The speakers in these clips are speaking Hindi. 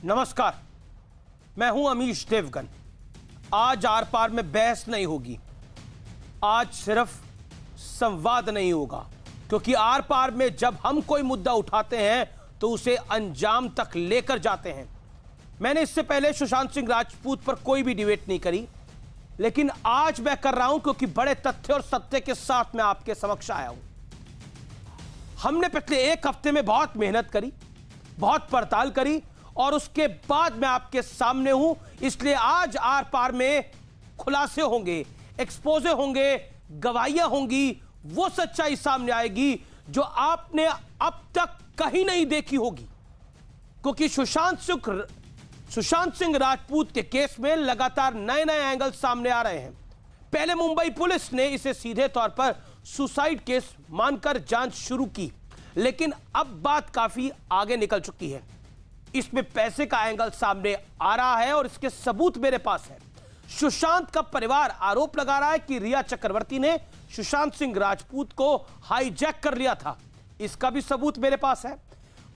नमस्कार, मैं हूं अमीश देवगन। आज आर पार में बहस नहीं होगी, आज सिर्फ संवाद नहीं होगा, क्योंकि आर पार में जब हम कोई मुद्दा उठाते हैं तो उसे अंजाम तक लेकर जाते हैं। मैंने इससे पहले सुशांत सिंह राजपूत पर कोई भी डिबेट नहीं करी, लेकिन आज मैं कर रहा हूं क्योंकि बड़े तथ्य और सत्य के साथ मैं आपके समक्ष आया हूं। हमने पिछले एक हफ्ते में बहुत मेहनत करी, बहुत पड़ताल करी और उसके बाद मैं आपके सामने हूं। इसलिए आज आर पार में खुलासे होंगे, एक्सपोजे होंगे, गवाहियां होंगी, वो सच्चाई सामने आएगी जो आपने अब तक कहीं नहीं देखी होगी। क्योंकि सुशांत सिंह राजपूत के केस में लगातार नए नए एंगल सामने आ रहे हैं। पहले मुंबई पुलिस ने इसे सीधे तौर पर सुसाइड केस मानकर जांच शुरू की, लेकिन अब बात काफी आगे निकल चुकी है। इसमें पैसे का एंगल सामने आ रहा है और इसके सबूत मेरे पास है। सुशांत का परिवार आरोप लगा रहा है कि रिया चक्रवर्ती ने सुशांत सिंह राजपूत को हाईजैक कर लिया था। इसका भी सबूत मेरे पास है।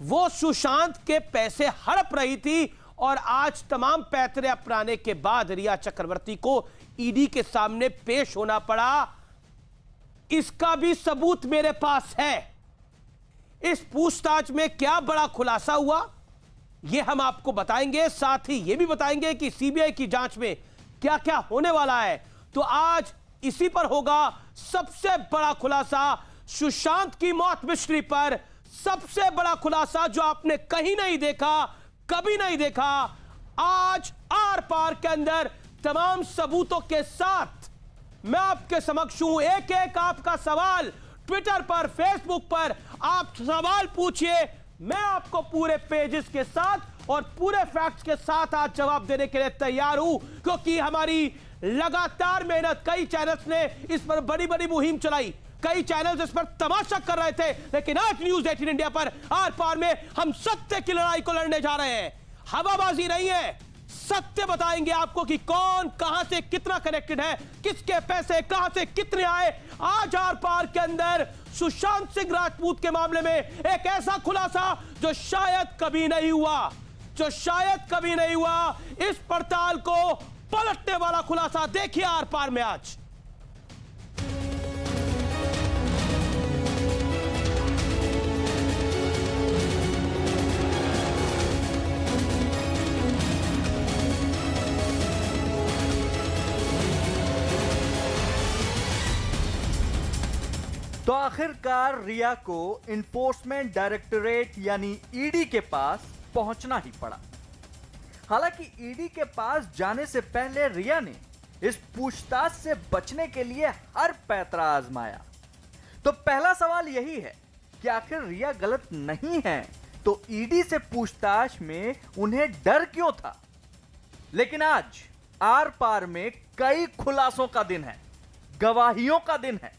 वो सुशांत के पैसे हड़प रही थी और आज तमाम पैतरे अपनाने के बाद रिया चक्रवर्ती को ईडी के सामने पेश होना पड़ा। इसका भी सबूत मेरे पास है। इस पूछताछ में क्या बड़ा खुलासा हुआ, यह हम आपको बताएंगे। साथ ही यह भी बताएंगे कि सीबीआई की जांच में क्या क्या होने वाला है। तो आज इसी पर होगा सबसे बड़ा खुलासा, सुशांत की मौत मिस्ट्री पर सबसे बड़ा खुलासा जो आपने कहीं नहीं देखा, कभी नहीं देखा। आज आर पार के अंदर तमाम सबूतों के साथ मैं आपके समक्ष हूं। एक एक आपका सवाल ट्विटर पर, फेसबुक पर आप सवाल पूछिए, मैं आपको पूरे पेजेस के साथ और पूरे फैक्ट्स के साथ आज जवाब देने के लिए तैयार हूं। क्योंकि हमारी लगातार मेहनत, कई चैनल्स ने इस पर बड़ी बड़ी मुहिम चलाई, कई चैनल्स इस पर तमाशा कर रहे थे, लेकिन आज न्यूज 18 इंडिया पर आर पार में हम सत्य की लड़ाई को लड़ने जा रहे हैं। हवाबाजी नहीं है, सत्य बताएंगे आपको कि कौन कहां से कितना कनेक्टेड है, किसके पैसे कहां से कितने आए। आज आर पार के अंदर सुशांत सिंह राजपूत के मामले में एक ऐसा खुलासा जो शायद कभी नहीं हुआ, इस पड़ताल को पलटने वाला खुलासा देखिए आर पार में आज। तो आखिरकार रिया को इन्फोर्समेंट डायरेक्टोरेट यानी ईडी के पास पहुंचना ही पड़ा। हालांकि ईडी के पास जाने से पहले रिया ने इस पूछताछ से बचने के लिए हर पैतरा आजमाया। तो पहला सवाल यही है कि आखिर रिया गलत नहीं है तो ईडी से पूछताछ में उन्हें डर क्यों था। लेकिन आज आर पार में कई खुलासों का दिन है, गवाहियों का दिन है।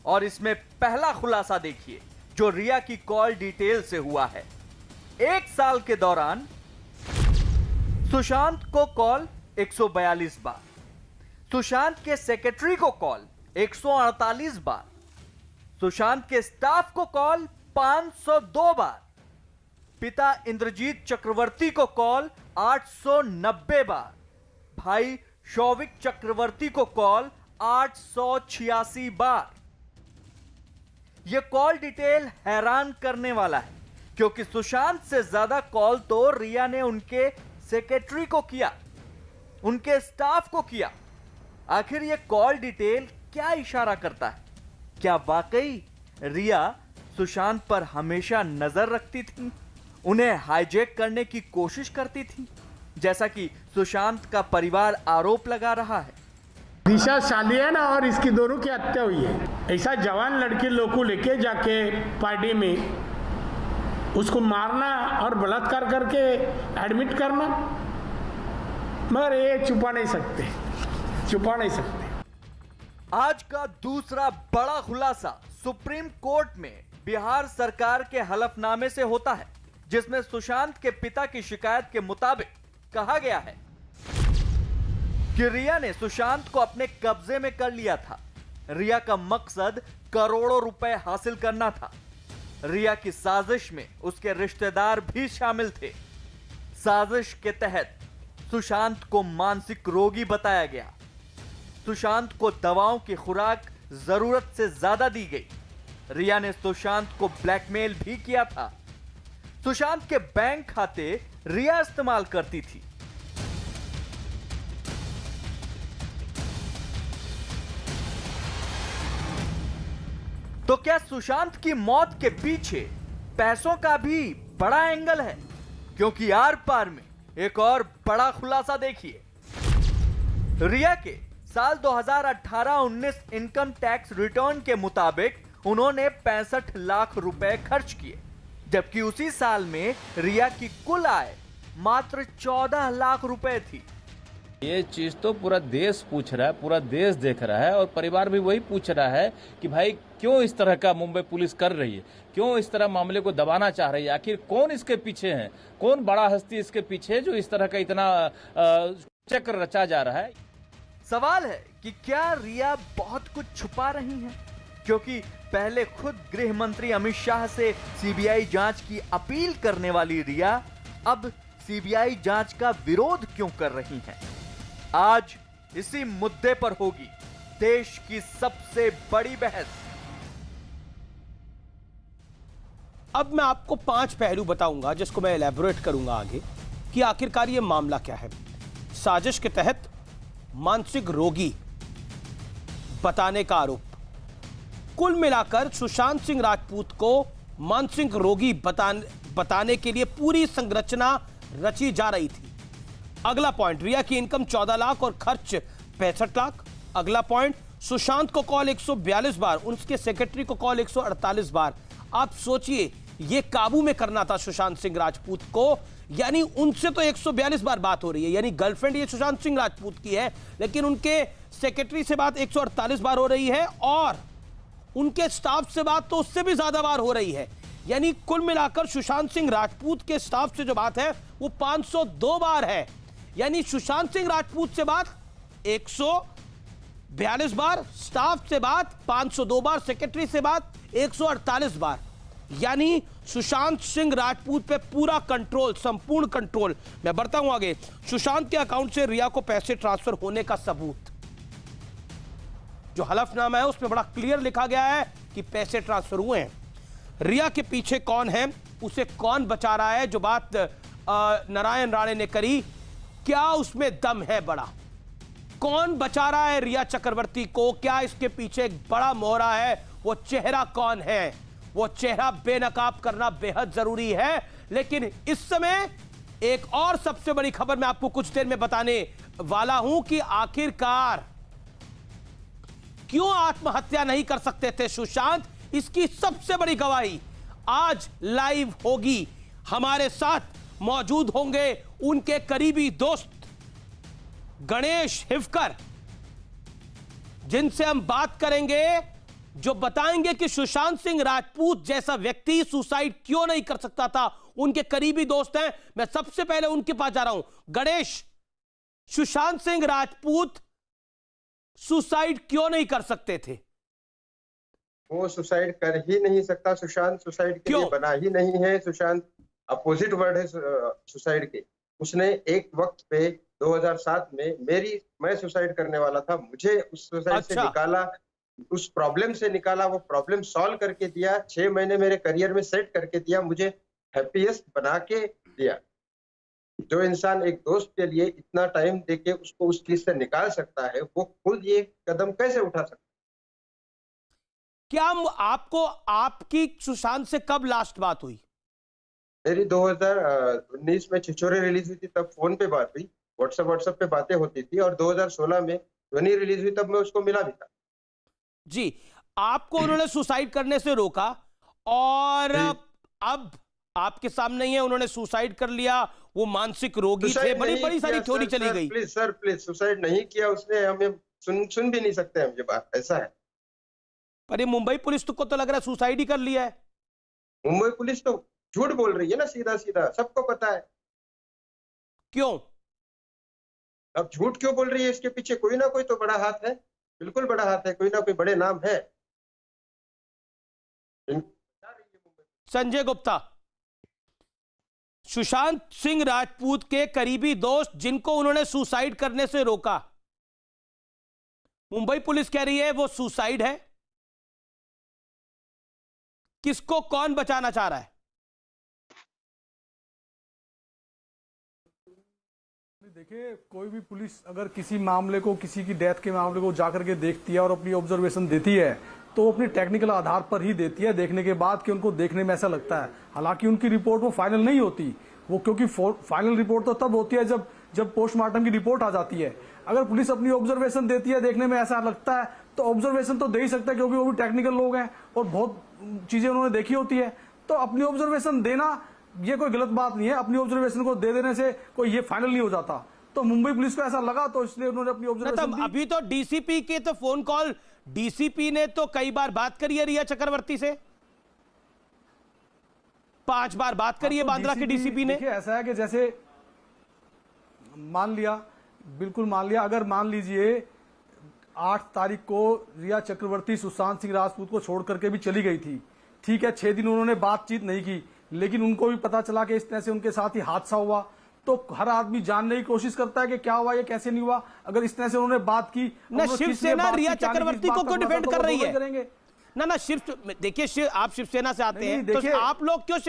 और इसमें पहला खुलासा देखिए जो रिया की कॉल डिटेल से हुआ है। एक साल के दौरान सुशांत को कॉल 142 बार, सुशांत के सेक्रेटरी को कॉल 148 बार, सुशांत के स्टाफ को कॉल 502 बार, पिता इंद्रजीत चक्रवर्ती को कॉल 890 बार, भाई शौविक चक्रवर्ती को कॉल 886 बार। यह कॉल डिटेल हैरान करने वाला है क्योंकि सुशांत से ज्यादा कॉल तो रिया ने उनके सेक्रेटरी को किया, उनके स्टाफ को किया। आखिर यह कॉल डिटेल क्या इशारा करता है? क्या वाकई रिया सुशांत पर हमेशा नजर रखती थी, उन्हें हाईजैक करने की कोशिश करती थी, जैसा कि सुशांत का परिवार आरोप लगा रहा है? दिशा शादी है ना, और इसकी दोनों की हत्या हुई है। ऐसा जवान लड़की लोग को लेके जाके पार्टी में उसको मारना और बलात्कार करके एडमिट करना, मगर ये छुपा नहीं सकते। आज का दूसरा बड़ा खुलासा सुप्रीम कोर्ट में बिहार सरकार के हलफनामे से होता है, जिसमें सुशांत के पिता की शिकायत के मुताबिक कहा गया है कि रिया ने सुशांत को अपने कब्जे में कर लिया था। रिया का मकसद करोड़ों रुपए हासिल करना था। रिया की साजिश में उसके रिश्तेदार भी शामिल थे। साजिश के तहत सुशांत को मानसिक रोगी बताया गया। सुशांत को दवाओं की खुराक जरूरत से ज्यादा दी गई। रिया ने सुशांत को ब्लैकमेल भी किया था। सुशांत के बैंक खाते रिया इस्तेमाल करती थी। तो क्या सुशांत की मौत के पीछे पैसों का भी बड़ा एंगल है? क्योंकि आर पार में एक और बड़ा खुलासा देखिए। रिया के साल 2018-19 इनकम टैक्स रिटर्न के मुताबिक उन्होंने 65 लाख रुपए खर्च किए, जबकि उसी साल में रिया की कुल आय मात्र 14 लाख रुपए थी। ये चीज तो पूरा देश पूछ रहा है, पूरा देश देख रहा है और परिवार भी वही पूछ रहा है कि भाई क्यों इस तरह का मुंबई पुलिस कर रही है, क्यों इस तरह मामले को दबाना चाह रही है, आखिर कौन इसके पीछे है, कौन बड़ा हस्ती इसके पीछे है जो इस तरह का इतना चक्र रचा जा रहा है। सवाल है कि क्या रिया बहुत कुछ छुपा रही हैं? क्योंकि पहले खुद गृह मंत्री अमित शाह से सीबीआई जांच की अपील करने वाली रिया अब सीबीआई जांच का विरोध क्यों कर रही हैं? आज इसी मुद्दे पर होगी देश की सबसे बड़ी बहस। अब मैं आपको 5 पहलू बताऊंगा जिसको मैं एलैबोरेट करूंगा आगे कि आखिरकार ये मामला क्या है। साजिश के तहत मानसिक रोगी बताने का आरोप। कुल मिलाकर सुशांत सिंह राजपूत को मानसिक रोगी बताने के लिए पूरी संरचना रची जा रही थी। अगला पॉइंट, रिया की इनकम 14 लाख और खर्च 65 लाख। अगला पॉइंट, सुशांत को कॉल 142 बार, उसके सेक्रेटरी को कॉल 148 बार। आप सोचिए, यह काबू में करना था सुशांत सिंह राजपूत को, यानी उनसे तो 142 बार बात हो रही है, यानी गर्लफ्रेंड ये सुशांत सिंह राजपूत की है, लेकिन उनके सेक्रेटरी से बात 148 बार हो रही है और उनके स्टाफ से बात तो उससे भी ज्यादा बार हो रही है। यानी कुल मिलाकर सुशांत सिंह राजपूत के स्टाफ से जो बात है वो 502 बार है। यानी सुशांत सिंह राजपूत से बात 142 बार, स्टाफ से बात 502 बार, सेक्रेटरी से बात 148 बार। यानी सुशांत सिंह राजपूत पे पूरा कंट्रोल, संपूर्ण कंट्रोल। मैं बढ़ता हूं आगे। सुशांत के अकाउंट से रिया को पैसे ट्रांसफर होने का सबूत, जो हलफनामा है उसमें बड़ा क्लियर लिखा गया है कि पैसे ट्रांसफर हुए हैं। रिया के पीछे कौन है, उसे कौन बचा रहा है, जो बात नारायण राणे ने करी, क्या उसमें दम है बड़ा? कौन बचा रहा है रिया चक्रवर्ती को? क्या इसके पीछे एक बड़ा मोहरा है? वो चेहरा कौन है? वो चेहरा बेनकाब करना बेहद जरूरी है। लेकिन इस समय एक और सबसे बड़ी खबर मैं आपको कुछ देर में बताने वाला हूं कि आखिरकार क्यों आत्महत्या नहीं कर सकते थे सुशांत, इसकी सबसे बड़ी गवाही आज लाइव होगी। हमारे साथ मौजूद होंगे उनके करीबी दोस्त गणेश हिवकर, जिनसे हम बात करेंगे, जो बताएंगे कि सुशांत सिंह राजपूत जैसा व्यक्ति सुसाइड क्यों नहीं कर सकता था। उनके करीबी दोस्त हैं, मैं सबसे पहले उनके पास जा रहा हूं। गणेश, सुशांत सिंह राजपूत सुसाइड क्यों नहीं कर सकते थे? वो सुसाइड कर ही नहीं सकता। सुशांत सुसाइड के लिए बना ही नहीं है। सुशांत अपोजिट वर्ड है सुसाइड के। उसने एक वक्त पे 2007 में मैं सुसाइड करने वाला था, मुझे उस सुसाइड से निकाला, उस प्रॉब्लम से निकाला, वो प्रॉब्लम सॉल्व करके दिया, 6 महीने मेरे करियर में सेट करके दिया, मुझे हैप्पीएस्ट बना के दिया। जो इंसान एक दोस्त के लिए इतना टाइम देके उसको उस चीज से निकाल सकता है, वो खुद ये कदम कैसे उठा सकता है? क्या आपको आपकी सुशांत से कब लास्ट बात हुई? मेरी 2019 में छिछोरे रिलीज हुई थी, तब फोन पे बात हुई, व्हाट्सएप पे बातें होती थी, और 2016 में ध्वनि रिलीज हुई, तब मैं उसको मिला भी था। जी, आपको उन्होंने सुसाइड करने से रोका और अब आपके सामने ही है, उन्होंने सुसाइड कर लिया, वो मानसिक रोगी थे, बड़ी सारी थ्योरी चली गई। प्लीज सुसाइड नहीं किया उसने, हमें सुन भी नहीं सकते हम ये बात, ऐसा है। पर ये मुंबई पुलिस को तो लग रहा है सुसाइड ही कर लिया है। मुंबई पुलिस तो झूठ बोल रही है ना, सीधा सीधा, सबको पता है। क्यों? अब झूठ क्यों बोल रही है? इसके पीछे कोई ना कोई तो बड़ा हाथ है, बिल्कुल बड़ा हाथ है, कोई ना कोई बड़े नाम है। संजय गुप्ता, सुशांत सिंह राजपूत के करीबी दोस्त जिनको उन्होंने सुसाइड करने से रोका, मुंबई पुलिस कह रही है वो सुसाइड है। किसको कौन बचाना चाह रहा है? देखिए, कोई भी पुलिस अगर किसी मामले को, किसी की डेथ के मामले को जाकर के देखती है और अपनी ऑब्जर्वेशन देती है तो वो अपनी टेक्निकल आधार पर ही देती है, देखने के बाद कि उनको देखने में ऐसा लगता है। हालांकि उनकी रिपोर्ट वो फाइनल नहीं होती, वो क्योंकि फाइनल रिपोर्ट तो तब होती है जब पोस्टमार्टम की रिपोर्ट आ जाती है। अगर पुलिस अपनी ऑब्जर्वेशन देती है, देखने में ऐसा लगता है, तो ऑब्जर्वेशन तो दे ही सकता है, क्योंकि वो भी टेक्निकल लोग हैं और बहुत चीजें उन्होंने देखी होती है। तो अपनी ऑब्जर्वेशन देना ये कोई गलत बात नहीं है। अपनी ऑब्जर्वेशन को दे देने से कोई ये फाइनल नहीं हो जाता। तो मुंबई पुलिस को ऐसा लगा तो इसलिए उन्होंने अपनी ऑब्जर्वेशन दी। अभी तो डीसीपी के तो फोन कॉल, डीसीपी ने तो कई बार बात करी है रिया चक्रवर्ती से, 5 बार बात करी है बांद्रा के डीसीपी ने। ऐसा है कि जैसे मान लिया, बिल्कुल मान लिया, अगर मान लीजिए 8 तारीख को रिया चक्रवर्ती सुशांत सिंह राजपूत को छोड़ करके भी चली गई थी, ठीक है, 6 दिन उन्होंने बातचीत नहीं की, लेकिन उनको भी पता चला कि इस तरह से उनके साथ ही हादसा हुआ। तो हर आदमी जानने की कोशिश करता है कि क्या हुआ, ये कैसे नहीं हुआ। अगर इस तरह से उन्होंने बात की, शिवसेना रिया चक्रवर्ती को क्यों डिफेंड कर रही है? ना देखिए, आप शिवसेना से आते हैं तो आप लोग क्यों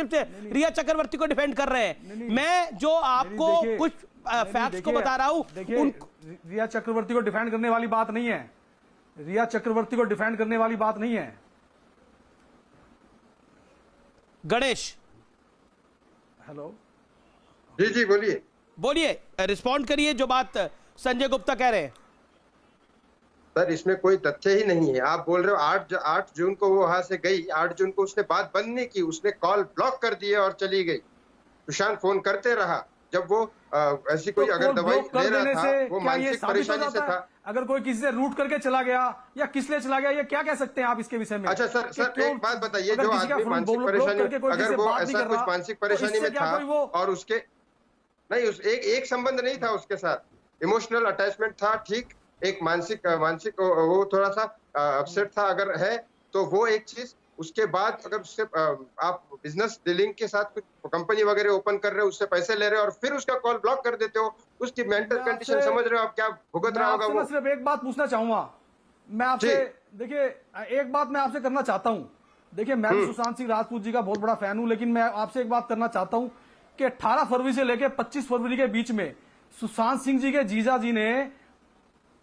रिया चक्रवर्ती को डिफेंड कर रहे हैं? मैं जो आपको कुछ फैक्ट्स को बता रहा हूं। रिया चक्रवर्ती को डिफेंड करने वाली बात नहीं है, रिया चक्रवर्ती को डिफेंड करने वाली बात नहीं है। गणेश, हेलो, जी बोलिए, रिस्पॉन्ड करिए जो बात संजय गुप्ता कह रहे हैं। सर, इसमें कोई तथ्य ही नहीं है। आप बोल रहे हो 8 जून को वो वहां से गई, 8 जून को उसने बात बंद नहीं की, उसने कॉल ब्लॉक कर दिए और चली गई। सुशांत फोन करते रहा जब वो ऐसी कोई अगर दवाई ले रहा था, वो मानसिक परेशानी से था। अगर कोई किसी से रूट करके चला गया या किस लिए चला गया, ये क्या कह सकते हैं आप इसके विषय में? अच्छा सर, एक बात बताइए, जो आदमी मानसिक परेशानी, अगर वो ऐसा कुछ मानसिक परेशानी में था और उसके नहीं, एक संबंध नहीं था उसके साथ, इमोशनल अटैचमेंट था, ठीक, एक मानसिक वो थोड़ा सा अपसेट था, अगर है तो वो एक चीज। उसके बाद अगर उससे आप बिजनेस डीलिंग के साथ कुछ कंपनी वगैरह ओपन कर रहे हो, उससे पैसे ले रहे हो और फिर उसका कॉल ब्लॉक कर देते हो, उसकी मेंटल कंडीशन समझ रहे हो आप, क्या भुगत रहा होगा वो? मैं सिर्फ एक बात पूछना चाहूंगा, मैं आपसे, देखिए एक बात मैं आपसे करना चाहता हूं। देखिए, मैं सुशांत सिंह राजपूत जी का बहुत बड़ा फैन हूं, लेकिन मैं आपसे एक बात करना चाहता हूं कि 18 फरवरी से लेकर 25 फरवरी के बीच में सुशांत सिंह जी के जीजा जी ने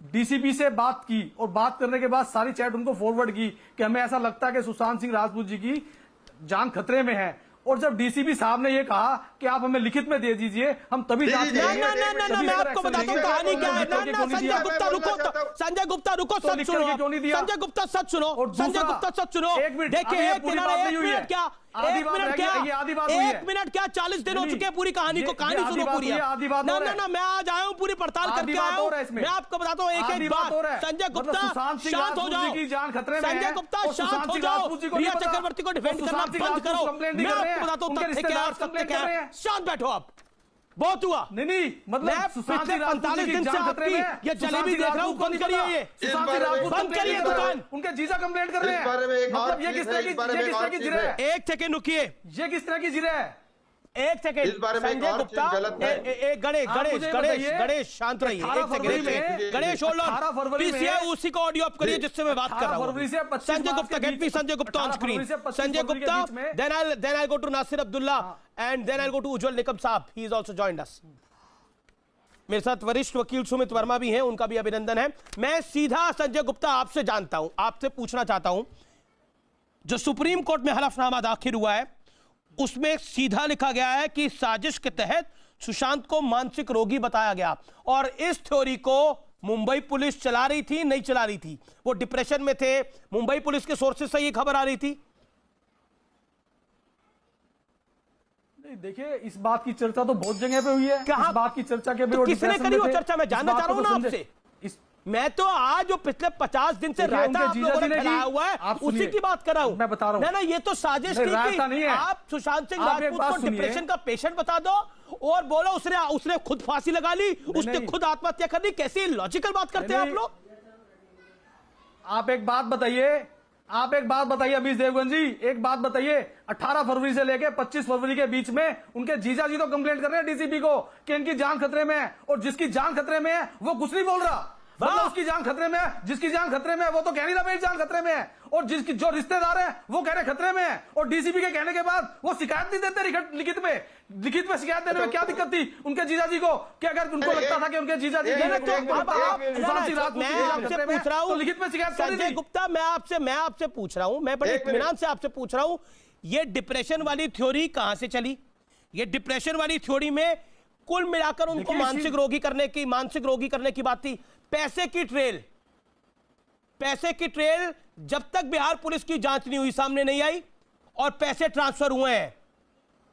डीसीपी से बात की और बात करने के बाद सारी चैट उनको फॉरवर्ड की कि हमें ऐसा लगता है कि सुशांत सिंह राजपूत जी की जान खतरे में है। और जब डीसीपी साहब ने ये कहा कि आप हमें लिखित में दे दीजिए, हम तभी जांच करेंगे। ना, मैं आपको बताता हूं कहानी क्या है। संजय गुप्ता रुको, संजय गुप्ता रुको, सच सुनो, संजय गुप्ता सच सुनो, संजय गुप्ता सच सुनो। देखिए, 1 मिनट क्या, 1 मिनट क्या, 40 दिन हो चुके हैं पूरी कहानी को, कहानी सुनो पूरी। ना, मैं आज आया हूँ पूरी पड़ताल करके आया हूँ। मैं आपको बताता हूँ एक बात, संजय गुप्ता शांत हो जाओ, संजय गुप्ता शांत हो जाओ, रिया चक्रवर्ती को डिफेंड करना बंद करो। मैं आपको बताता हूँ तथ्य क्या है और सत्य क्या है। शांत बैठो आप, बहुत हुआ। नहीं, मतलब पिछले 45 दिन से आपकी ये जलेबी देख रहा हूँ, बंद करिए, ये बंद करिए दुकान। उनके जीजा कंप्लेंट कर रहे हैं, मतलब ये किस तरह की जिरह है? एक सेकंड रुकिए, ये किस तरह की जिरह है? एक सेकंड, संजय गुप्ता, गणेश शांत रहिए, एक second, Ganesh hold on, please उसी को ऑडियो अप करिए जिससे मैं बात कर रहा हूं। Sanjay Gupta, get me Sanjay Gupta on screen, Sanjay Gupta, then I'll go to Nasir Abdullah and then I'll go to Ujjwal Nikam साहब, he is also joined us। मेरे साथ वरिष्ठ वकील सुमित वर्मा भी हैं, उनका भी अभिनंदन है। मैं सीधा संजय गुप्ता आपसे जानता हूं, आपसे पूछना चाहता हूं, जो सुप्रीम कोर्ट में हलफनामा दाखिल हुआ है उसमें सीधा लिखा गया है कि साजिश के तहत सुशांत को मानसिक रोगी बताया गया, और इस थ्योरी को मुंबई पुलिस चला रही थी, नहीं चला रही थी, वो डिप्रेशन में थे, मुंबई पुलिस के सोर्सेज से ये खबर आ रही थी। नहीं, देखिए, इस बात की चर्चा तो बहुत जगह पे हुई है। इस बात की चर्चा के तो किसने करी वो चर्चा? मैं जानना चाह रहा हूं ना आपसे। मैं तो आज जो पिछले 50 दिन से रायता आप लोगों ने फैलाया हुआ है उसी की बात कर रहा हूं। मैं बता रहा हूं, ना ये तो साजिश थी कि आप सुशांत सिंह राजपूत को डिप्रेशन का पेशेंट बता दो और बोलो उसने खुद फांसी लगा ली, उसने खुद आत्महत्या कर ली। कैसी लॉजिकल बात करते हैं आप लोग? आप एक बात बताइए, आप एक बात बताइए अमीश देवगन जी, एक बात बताइए, 18 फरवरी से लेके 25 फरवरी के बीच में उनके जीजा जी तो कंप्लेंट कर रहे हैं डीसीपी को कि इनकी जान खतरे में है, और जिसकी जान खतरे में है वो कुछ नहीं बोल रहा। मतलब उसकी जान खतरे में है, जिसकी जान खतरे में है वो तो कह नहीं रहा मेरी जान खतरे में है, और जिसकी जो रिश्तेदार है वो कह रहे खतरे में है, और डीसीपी के कहने के बाद वो शिकायत नहीं देते लिखित में शिकायत देने में क्या दिक्कत थी उनके जीजा जी को, कि अगर उनको लगता था कि उनके जीजा जी लिखित में शिकायत। संजय गुप्ता, मैं आपसे पूछ रहा हूं, मैं बड़े इत्मीनान से आपसे पूछ रहा हूं, ये डिप्रेशन वाली थ्योरी कहां से चली? ये डिप्रेशन वाली थ्योरी में कुल मिलाकर उनको मानसिक रोगी करने की बात थी। पैसे की ट्रेल जब तक बिहार पुलिस की जांच नहीं हुई, सामने नहीं आई, और पैसे ट्रांसफर हुए हैं,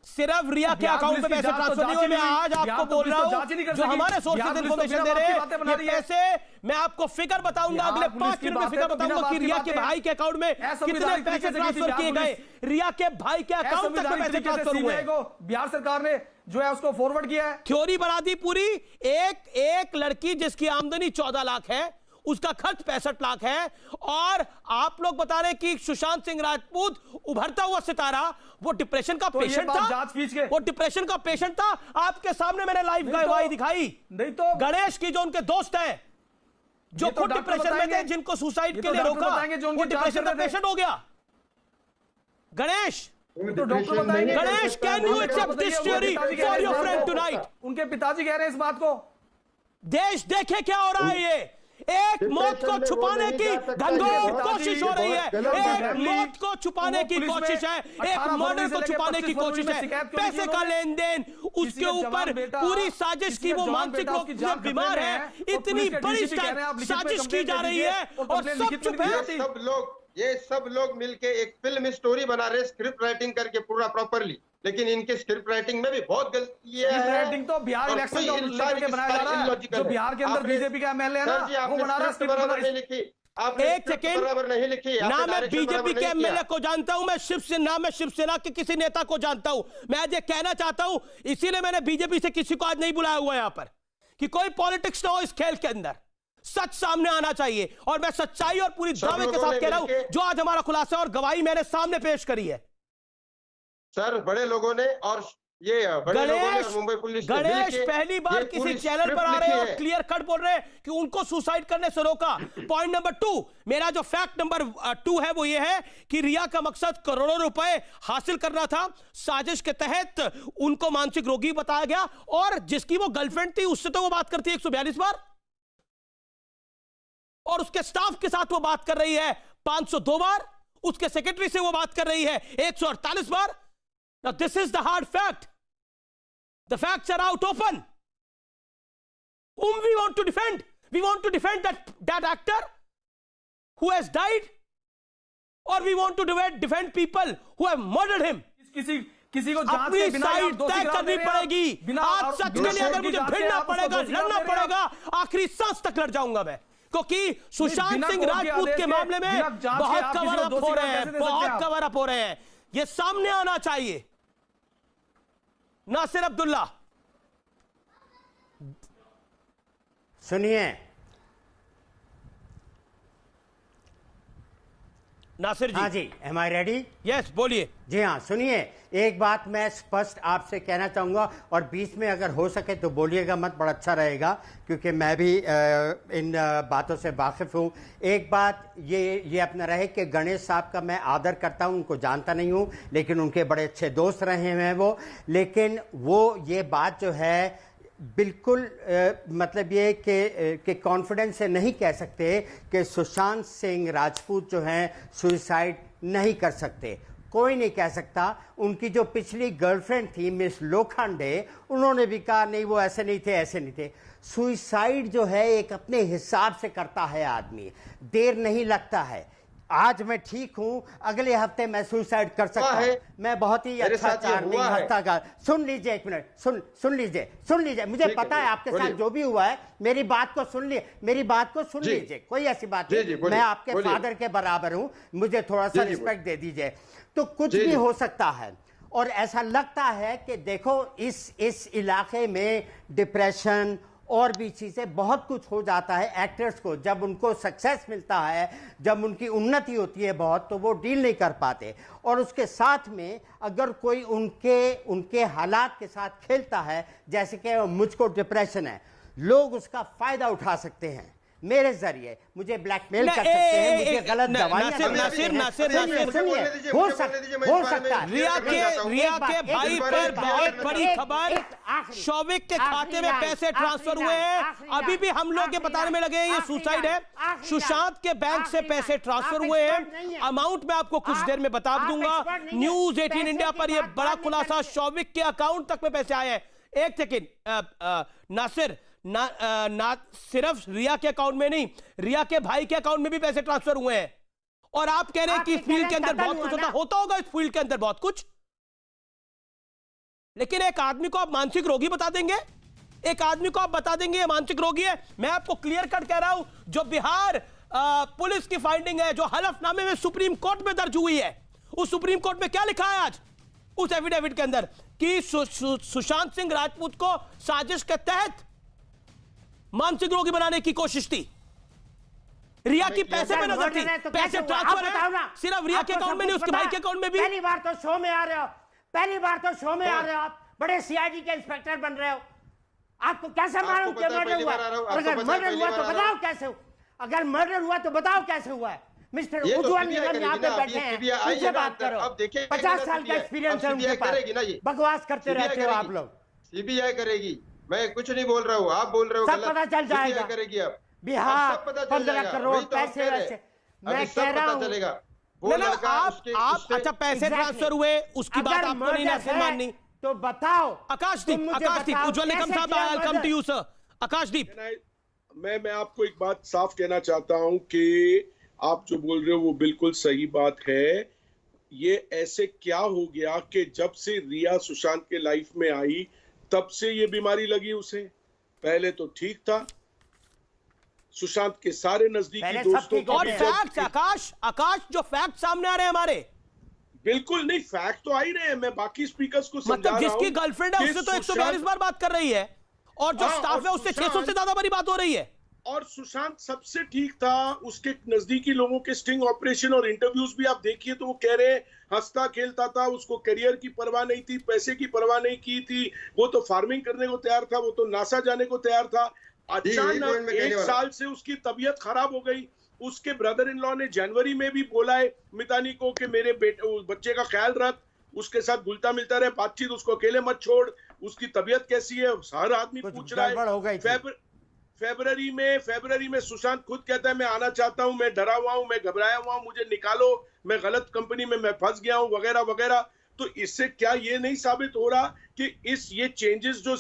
सिर्फ रिया के अकाउंट में पैसे ट्रांसफर नहीं हुए। मैं आज आपको बोल रहा हूं, जो हमारे सोर्सेज इंफॉर्मेशन दे रहे हैं, ये पैसे मैं आपको फिगर बताऊंगा, अगले 5 मिनट में फिगर बताऊंगा कि रिया के भाई के अकाउंट में कितने पैसे ट्रांसफर किए गए, रिया के भाई के अकाउंट तक पैसे ट्रांसफर हुए। बिहार सरकार ने जो है उसको फॉरवर्ड किया है, थ्योरी बना दी पूरी। एक लड़की जिसकी आमदनी 14 लाख है, उसका खर्च 65 लाख है, और आप लोग बता रहे कि सुशांत सिंह राजपूत उभरता हुआ सितारा, वो डिप्रेशन का पेशेंट था, वो डिप्रेशन का पेशेंट था। आपके सामने मैंने लाइव गवाही दिखाई, नहीं तो गणेश की जो उनके दोस्त हैं, जो खुद डिप्रेशन में थे, जिनको सुसाइड के लिए रोका, वो डिप्रेशन का पेशेंट हो गया। गणेश, तो डॉक्टर बताएंगे। Ganesh, can you accept this theory for your friend tonight? उनके पिताजी कह रहे हैं इस बात को। देश देखे क्या हो रहा है, ये एक मौत को छुपाने की घनघोर कोशिश हो रही है, एक मौत को छुपाने की कोशिश है, एक मर्डर को छुपाने की कोशिश है, पैसे का लेन देन, उसके ऊपर पूरी साजिश की, वो मानसिक रोग से बीमार है, इतनी बड़ी साजिश की जा रही है और सब चुप है। ये सब लोग मिलके एक फिल्म स्टोरी बना रहे, स्क्रिप्ट राइटिंग करके पूरा प्रॉपरली, लेकिन इनके स्क्रिप्ट राइटिंग में भी बहुत गलती है। राइटिंग तो बिहार इलेक्शन को लेकर बनाया जा रहा है, जो बिहार के अंदर बीजेपी का एमएलए है ना, वो बना रहा है स्क्रिप्ट बराबर नहीं लिखी, एक सेकेंड, बराबर नहीं लिखी ना मैं बीजेपी के एमएलए को जानता हूं, मैं शिवसेना के किसी नेता को जानता हूं। मैं आज ये कहना चाहता हूं, इसीलिए मैंने बीजेपी से किसी को आज नहीं बुलाया हुआ यहां पर, कि कोई पॉलिटिक्स ना हो इस खेल के अंदर, सच सामने आना चाहिए। और मैं सच्चाई और पूरी दावे के साथ कह रहा हूं, जो आज हमारा खुलासा और गवाही मैंने सामने पेश करी है। सर, बड़े लोगों ने और ये बड़े लोगों ने मुंबई पुलिस ने गणेश पहली बार किसी चैनल पर आ रहे हैं और क्लियर कट बोल रहे हैं कि उनको सुसाइड करने से रोका। पॉइंट नंबर 2, मेरा जो फैक्ट नंबर 2 है वो ये है कि रिया का मकसद करोड़ों रुपए हासिल करना था, साजिश के तहत उनको मानसिक रोगी बताया गया, और जिसकी वो गर्लफ्रेंड थी उससे तो वो बात करती है 142 बार, और उसके स्टाफ के साथ वो बात कर रही है 502 बार, उसके सेक्रेटरी से वो बात कर रही है 148 बार। Now this is the hard fact. The facts are out open. Whom we want to defend? We want to defend that actor who has died, or we want to defend people who have murdered him? किसी को जांच के बिना साइड तय करनी पड़ेगी। आज सच के लिए अगर मुझे भिड़ना पड़ेगा, लड़ना पड़ेगा, आखिरी सांस तक लड़ जाऊंगा मैं, क्योंकि सुशांत सिंह राजपूत के मामले में बहुत कवर अप हो रहे हैं, बहुत कवर अप हो रहे हैं, ये सामने आना चाहिए। नासिर अब्दुल्ला, सुनिए। नासिर जी। हाँ जी, एम आई रेडी? यस, बोलिए। जी हाँ, सुनिए, एक बात मैं स्पष्ट आपसे कहना चाहूँगा, और बीच में अगर हो सके तो बोलिएगा मत, बड़ा अच्छा रहेगा, क्योंकि मैं भी इन बातों से वाकिफ़ हूँ। एक बात ये अपना रहे कि गणेश साहब का मैं आदर करता हूँ, उनको जानता नहीं हूँ, लेकिन उनके बड़े अच्छे दोस्त रहे हैं वो, लेकिन वो ये बात जो है बिल्कुल मतलब ये कि कॉन्फिडेंस से नहीं कह सकते कि सुशांत सिंह राजपूत जो हैं सुसाइड नहीं कर सकते। कोई नहीं कह सकता। उनकी जो पिछली गर्लफ्रेंड थी मिस लोखंडे, उन्होंने भी कहा नहीं वो ऐसे नहीं थे, ऐसे नहीं थे। सुसाइड जो है एक अपने हिसाब से करता है आदमी, देर नहीं लगता है। आज मैं ठीक हूं, अगले हफ्ते मैं सुसाइड कर सकता हूं। मैं बहुत ही अच्छा चार्मिंग हफ्ता का। सुन लीजिए एक मिनट, सुन लीजिए। मुझे पता है आपके साथ जो भी हुआ है, मेरी बात को सुन लीजिए, कोई ऐसी बात नहीं। मैं आपके फादर के बराबर हूं, मुझे थोड़ा सा रिस्पेक्ट दे दीजिए। तो कुछ भी हो सकता है, और ऐसा लगता है कि देखो इस इलाके में डिप्रेशन और भी चीज़ें, बहुत कुछ हो जाता है एक्टर्स को। जब उनको सक्सेस मिलता है, जब उनकी उन्नति होती है बहुत, तो वो डील नहीं कर पाते। और उसके साथ में अगर कोई उनके हालात के साथ खेलता है, जैसे कि मुझको डिप्रेशन है, लोग उसका फायदा उठा सकते हैं। मेरे जरिए मुझे ब्लैकमेल कर सकते हैं, मुझे गलत दवाइयां दे सकते हैं। हो सकता है। रिया के भाई पर बहुत बड़ी खबर, शौविक के खाते में पैसे ट्रांसफर हुए हैं। अभी भी हम लोग ये बताने में लगे हैं ये सुसाइड है। सुशांत के बैंक से पैसे ट्रांसफर हुए हैं। अमाउंट मैं आपको कुछ देर में बता दूंगा। न्यूज 18 इंडिया पर यह बड़ा खुलासा, शौविक के अकाउंट तक में पैसे आए हैं। एक सेकेंड नासिर, ना सिर्फ रिया के अकाउंट में नहीं, रिया के भाई के अकाउंट में भी पैसे ट्रांसफर हुए हैं। और आप कह रहे हैं कि इस फील्ड के अंदर बहुत कुछ होता होगा इस फील्ड के अंदर बहुत कुछ, लेकिन एक आदमी को आप मानसिक रोगी बता देंगे? एक आदमी को आप बता देंगे ये मानसिक रोगी है? मैं आपको क्लियर कट कह रहा हूं, जो बिहार पुलिस की फाइंडिंग है, जो हलफनामे में सुप्रीम कोर्ट में दर्ज हुई है, उस सुप्रीम कोर्ट में क्या लिखा है आज उस एफिडेविट के अंदर कि सुशांत सिंह राजपूत को साजिश के तहत मानसिक रोगी बनाने की कोशिश थी। रिया की पैसे में नजर थी, पैसे ट्रांसफर है सिर्फ रिया के अकाउंट में नहीं, उसके भाई के अकाउंट में भी। पहली बार तो शो में आ रहे हो, पहली बार तो शो में आ रहे हो, आप बड़े सीआईडी के इंस्पेक्टर बन रहे हो। आपको कैसे मालूम कि मर्डर हुआ? अगर मर्डर हुआ तो बताओ कैसे हुआ? अगर मर्डर हुआ तो बताओ कैसे हुआ है? मिस्टर उज्ज्वल निगम यहाँ पे बैठे हैं, उनसे बात करो। 50 साल का एक्सपीरियंस है उनके पास, बकवास करते रहते हो आप लोग। सीबीआई करेगी, मैं कुछ नहीं बोल रहा हूँ, आप बोल रहे हो सब पता चल जाएगा। करेगी अब बिहार 15 करोड़ पैसे वैसे, मैं कह रहा हूँ आप अच्छा पैसे ट्रांसफर हुए उसकी बात आपको नहीं ना माननी तो बताओ। आकाशदीप, उज्ज्वल निगम साहब, I will come to you sir. Akashdeep, मैं आपको एक बात साफ कहना चाहता हूं कि आप जो बोल रहे हो वो बिल्कुल सही बात है। ये ऐसे क्या हो गया कि जब से रिया सुशांत के लाइफ में आई तब से ये बीमारी लगी उसे? पहले तो ठीक था, सुशांत के सारे नजदीकी दोस्तों और फैक्ट्स आकाश जो फैक्ट सामने आ रहे हैं हमारे, बिल्कुल नहीं, फैक्ट तो आ ही रहे हैं। मैं बाकी स्पीकर्स को समझा रहा हूं, जिसकी गर्लफ्रेंड है उससे तो 142 बार बात कर रही है और जो स्टाफ है उससे 600 से ज्यादा बारी बात हो रही है। और सुशांत सबसे ठीक था, उसके नजदीकी लोगों के स्टिंग ऑपरेशन और इंटरव्यूज भी आप देखिए तो वो कह रहे हैं हंसता खेलता था, उसको करियर की परवाह नहीं थी, पैसे की परवाह नहीं की थी, वो तो फार्मिंग करने को तैयार था, वो तो नासा जाने को तैयार था। अचानक 1 साल से उसकी तबीयत खराब हो गई। उसके ब्रदर इन लॉ ने जनवरी में भी बोला है मितानी को कि मेरे बच्चे का ख्याल रख, उसके साथ घुलता मिलता रहे, बातचीत, उसको अकेले मत छोड़, उसकी तबीयत कैसी है हर आदमी पूछ रहा है। फरवरी में सुशांत खुद कहता है मैं आना चाहता हूं, मैं डरा हुआ हूं, मैं घबराया हुआ हूं, मुझे निकालो, मैं गलत कंपनी में मैं फंस गया हूं, वगैरह वगैरह। तो इससे क्या ये नहीं साबित हो रहा कि ये चेंजेस जो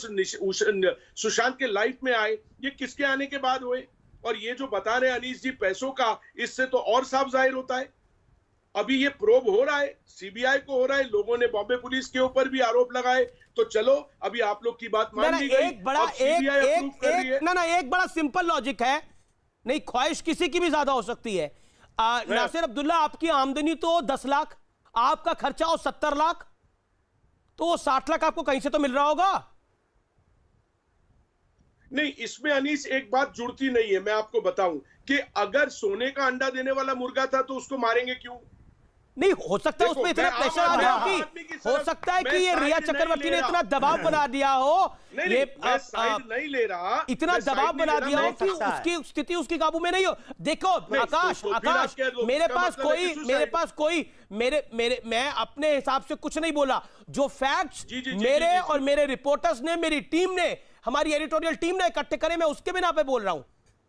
सुशांत के लाइफ में आए ये किसके आने के बाद हुए? और ये जो बता रहे हैं अनीस जी पैसों का, इससे तो और साफ जाहिर होता है। अभी ये प्रोब हो रहा है, सीबीआई को हो रहा है, लोगों ने बॉम्बे पुलिस के ऊपर भी आरोप लगाए। तो चलो अभी आप लोग की बात मान ली गई, एक बड़ा एक बड़ा सिंपल लॉजिक है, नहीं ख्वाहिश किसी की भी ज्यादा हो सकती है। नासिर अब्दुल्ला, आपकी आमदनी तो 10 लाख, आपका खर्चा हो 70 लाख, तो वो 60 लाख आपको कहीं से तो मिल रहा होगा। नहीं, इसमें अनीस एक बात जुड़ती नहीं है। मैं आपको बताऊं कि अगर सोने का अंडा देने वाला मुर्गा था तो उसको मारेंगे क्यों? नहीं हो सकता है उसमें इतना प्रेशर आ गया कि हो सकता है कि ये रिया चक्रवर्ती ने इतना दबाव बना दिया हो, ये नहीं ले रहा, इतना दबाव बना दिया हो कि उसकी स्थिति उसकी काबू में नहीं हो। देखो आकाश, मेरे पास कोई मैं अपने हिसाब से कुछ नहीं बोला। जो फैक्ट्स मेरे और मेरे रिपोर्टर्स ने, मेरी टीम ने, हमारी एडिटोरियल टीम ने इकट्ठे करे, मैं उसके बिना पे बोल रहा हूं।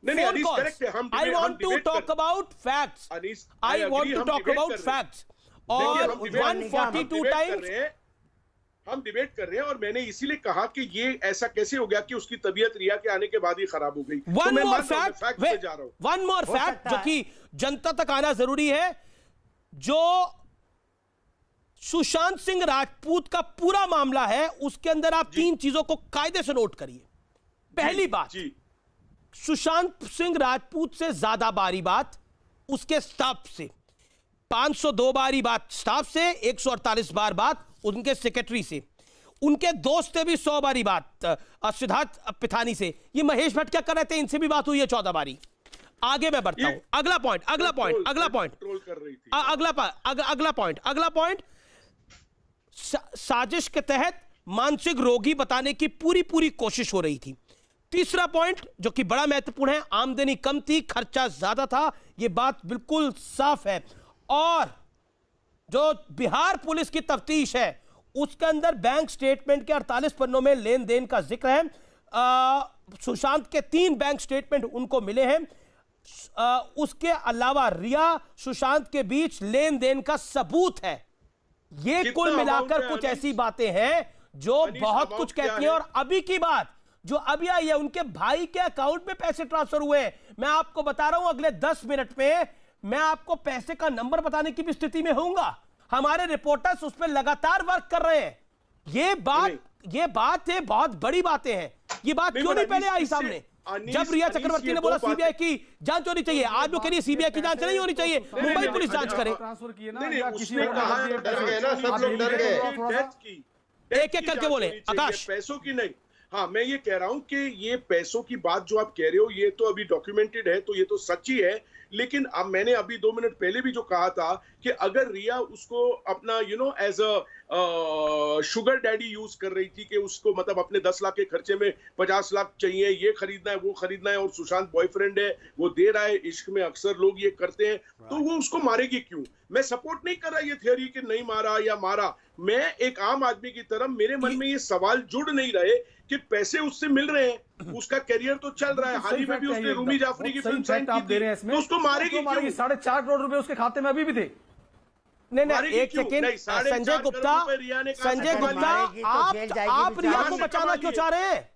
I want to talk about facts. I want to talk about facts. और 142 टाइम्स हम डिबेट कर रहे हैं और मैंने इसीलिए कहा कि ये ऐसा कैसे हो गया कि उसकी तबीयत रिया के आने के बाद ही खराब हो गई। वन मोर फैक्ट जो कि जनता तक आना जरूरी है, जो सुशांत सिंह राजपूत का पूरा मामला है उसके अंदर आप 3 चीजों को कायदे से नोट करिए। पहली बात, सुशांत सिंह राजपूत से ज्यादा बारी बात उसके स्टाफ से, 502 बारी बात स्टाफ से, 148 बार बात उनके सेक्रेटरी से। उनके दोस्त थे भी 100 बारी बात सिद्धार्थ पिथानी से, ये महेश भट्ट क्या कर रहे थे, इनसे भी बात हुई है 14 बारी। आगे मैं बढ़ता हूं, अगला पॉइंट साजिश के तहत मानसिक रोगी बताने की पूरी कोशिश हो रही थी। तीसरा पॉइंट जो कि बड़ा महत्वपूर्ण है, आमदनी कम थी, खर्चा ज्यादा था, यह बात बिल्कुल साफ है। और जो बिहार पुलिस की तफ्तीश है उसके अंदर बैंक स्टेटमेंट के 48 पन्नों में लेन देन का जिक्र है। सुशांत के 3 बैंक स्टेटमेंट उनको मिले हैं। उसके अलावा रिया सुशांत के बीच लेन देन का सबूत है। ये कुल मिलाकर कुछ ऐसी बातें हैं जो बहुत कुछ कहती हैं। और अभी की बात जो अभी आई है, उनके भाई के अकाउंट में पैसे ट्रांसफर हुए हैं। मैं आपको बता रहा हूं अगले 10 मिनट में मैं आपको पैसे का नंबर बताने की भी स्थिति में होऊंगा। हमारे रिपोर्टर्स उस पर लगातार वर्क कर रहे हैं। ये बात है, बहुत बड़ी बातें हैं। ये बात क्यों नहीं पहले आई सामने? जब रिया चक्रवर्ती ने बोला सीबीआई की जांच होनी चाहिए, आज वो कह रही है सीबीआई की जांच नहीं होनी चाहिए, मुंबई पुलिस जांच करे। एक एक करके बोले आकाश। पैसों की नहीं, हाँ मैं ये कह रहा हूं कि ये पैसों की बात जो आप कह रहे हो ये तो अभी डॉक्यूमेंटेड है, तो ये तो सच्ची है। लेकिन अब मैंने अभी 2 मिनट पहले भी जो कहा था कि अगर रिया उसको अपना as a sugar daddy use कर रही थी कि उसको मतलब अपने 10 लाख के खर्चे में 50 लाख चाहिए, ये खरीदना है वो खरीदना है, और सुशांत बॉयफ्रेंड है वो दे रहा है, इश्क में अक्सर लोग ये करते हैं, तो वो उसको मारेगी क्यों? मैं सपोर्ट नहीं कर रहा ये थियोरी कि नहीं मारा या मारा। मैं एक आम आदमी की तरह मेरे मन में ये सवाल जुड़ नहीं रहे कि पैसे उससे मिल रहे हैं, उसका करियर तो चल रहा है। हाल ही में भी उसने रूमी जाफरी की फिल्म साइन की थी, तो उसको मारेगी क्यों? 4.5 करोड़ रुपए उसके खाते में अभी भी थे। नहीं एक सेकेंड, संजय गुप्ता आप रिया को बचाना क्यों चाह रहे हैं?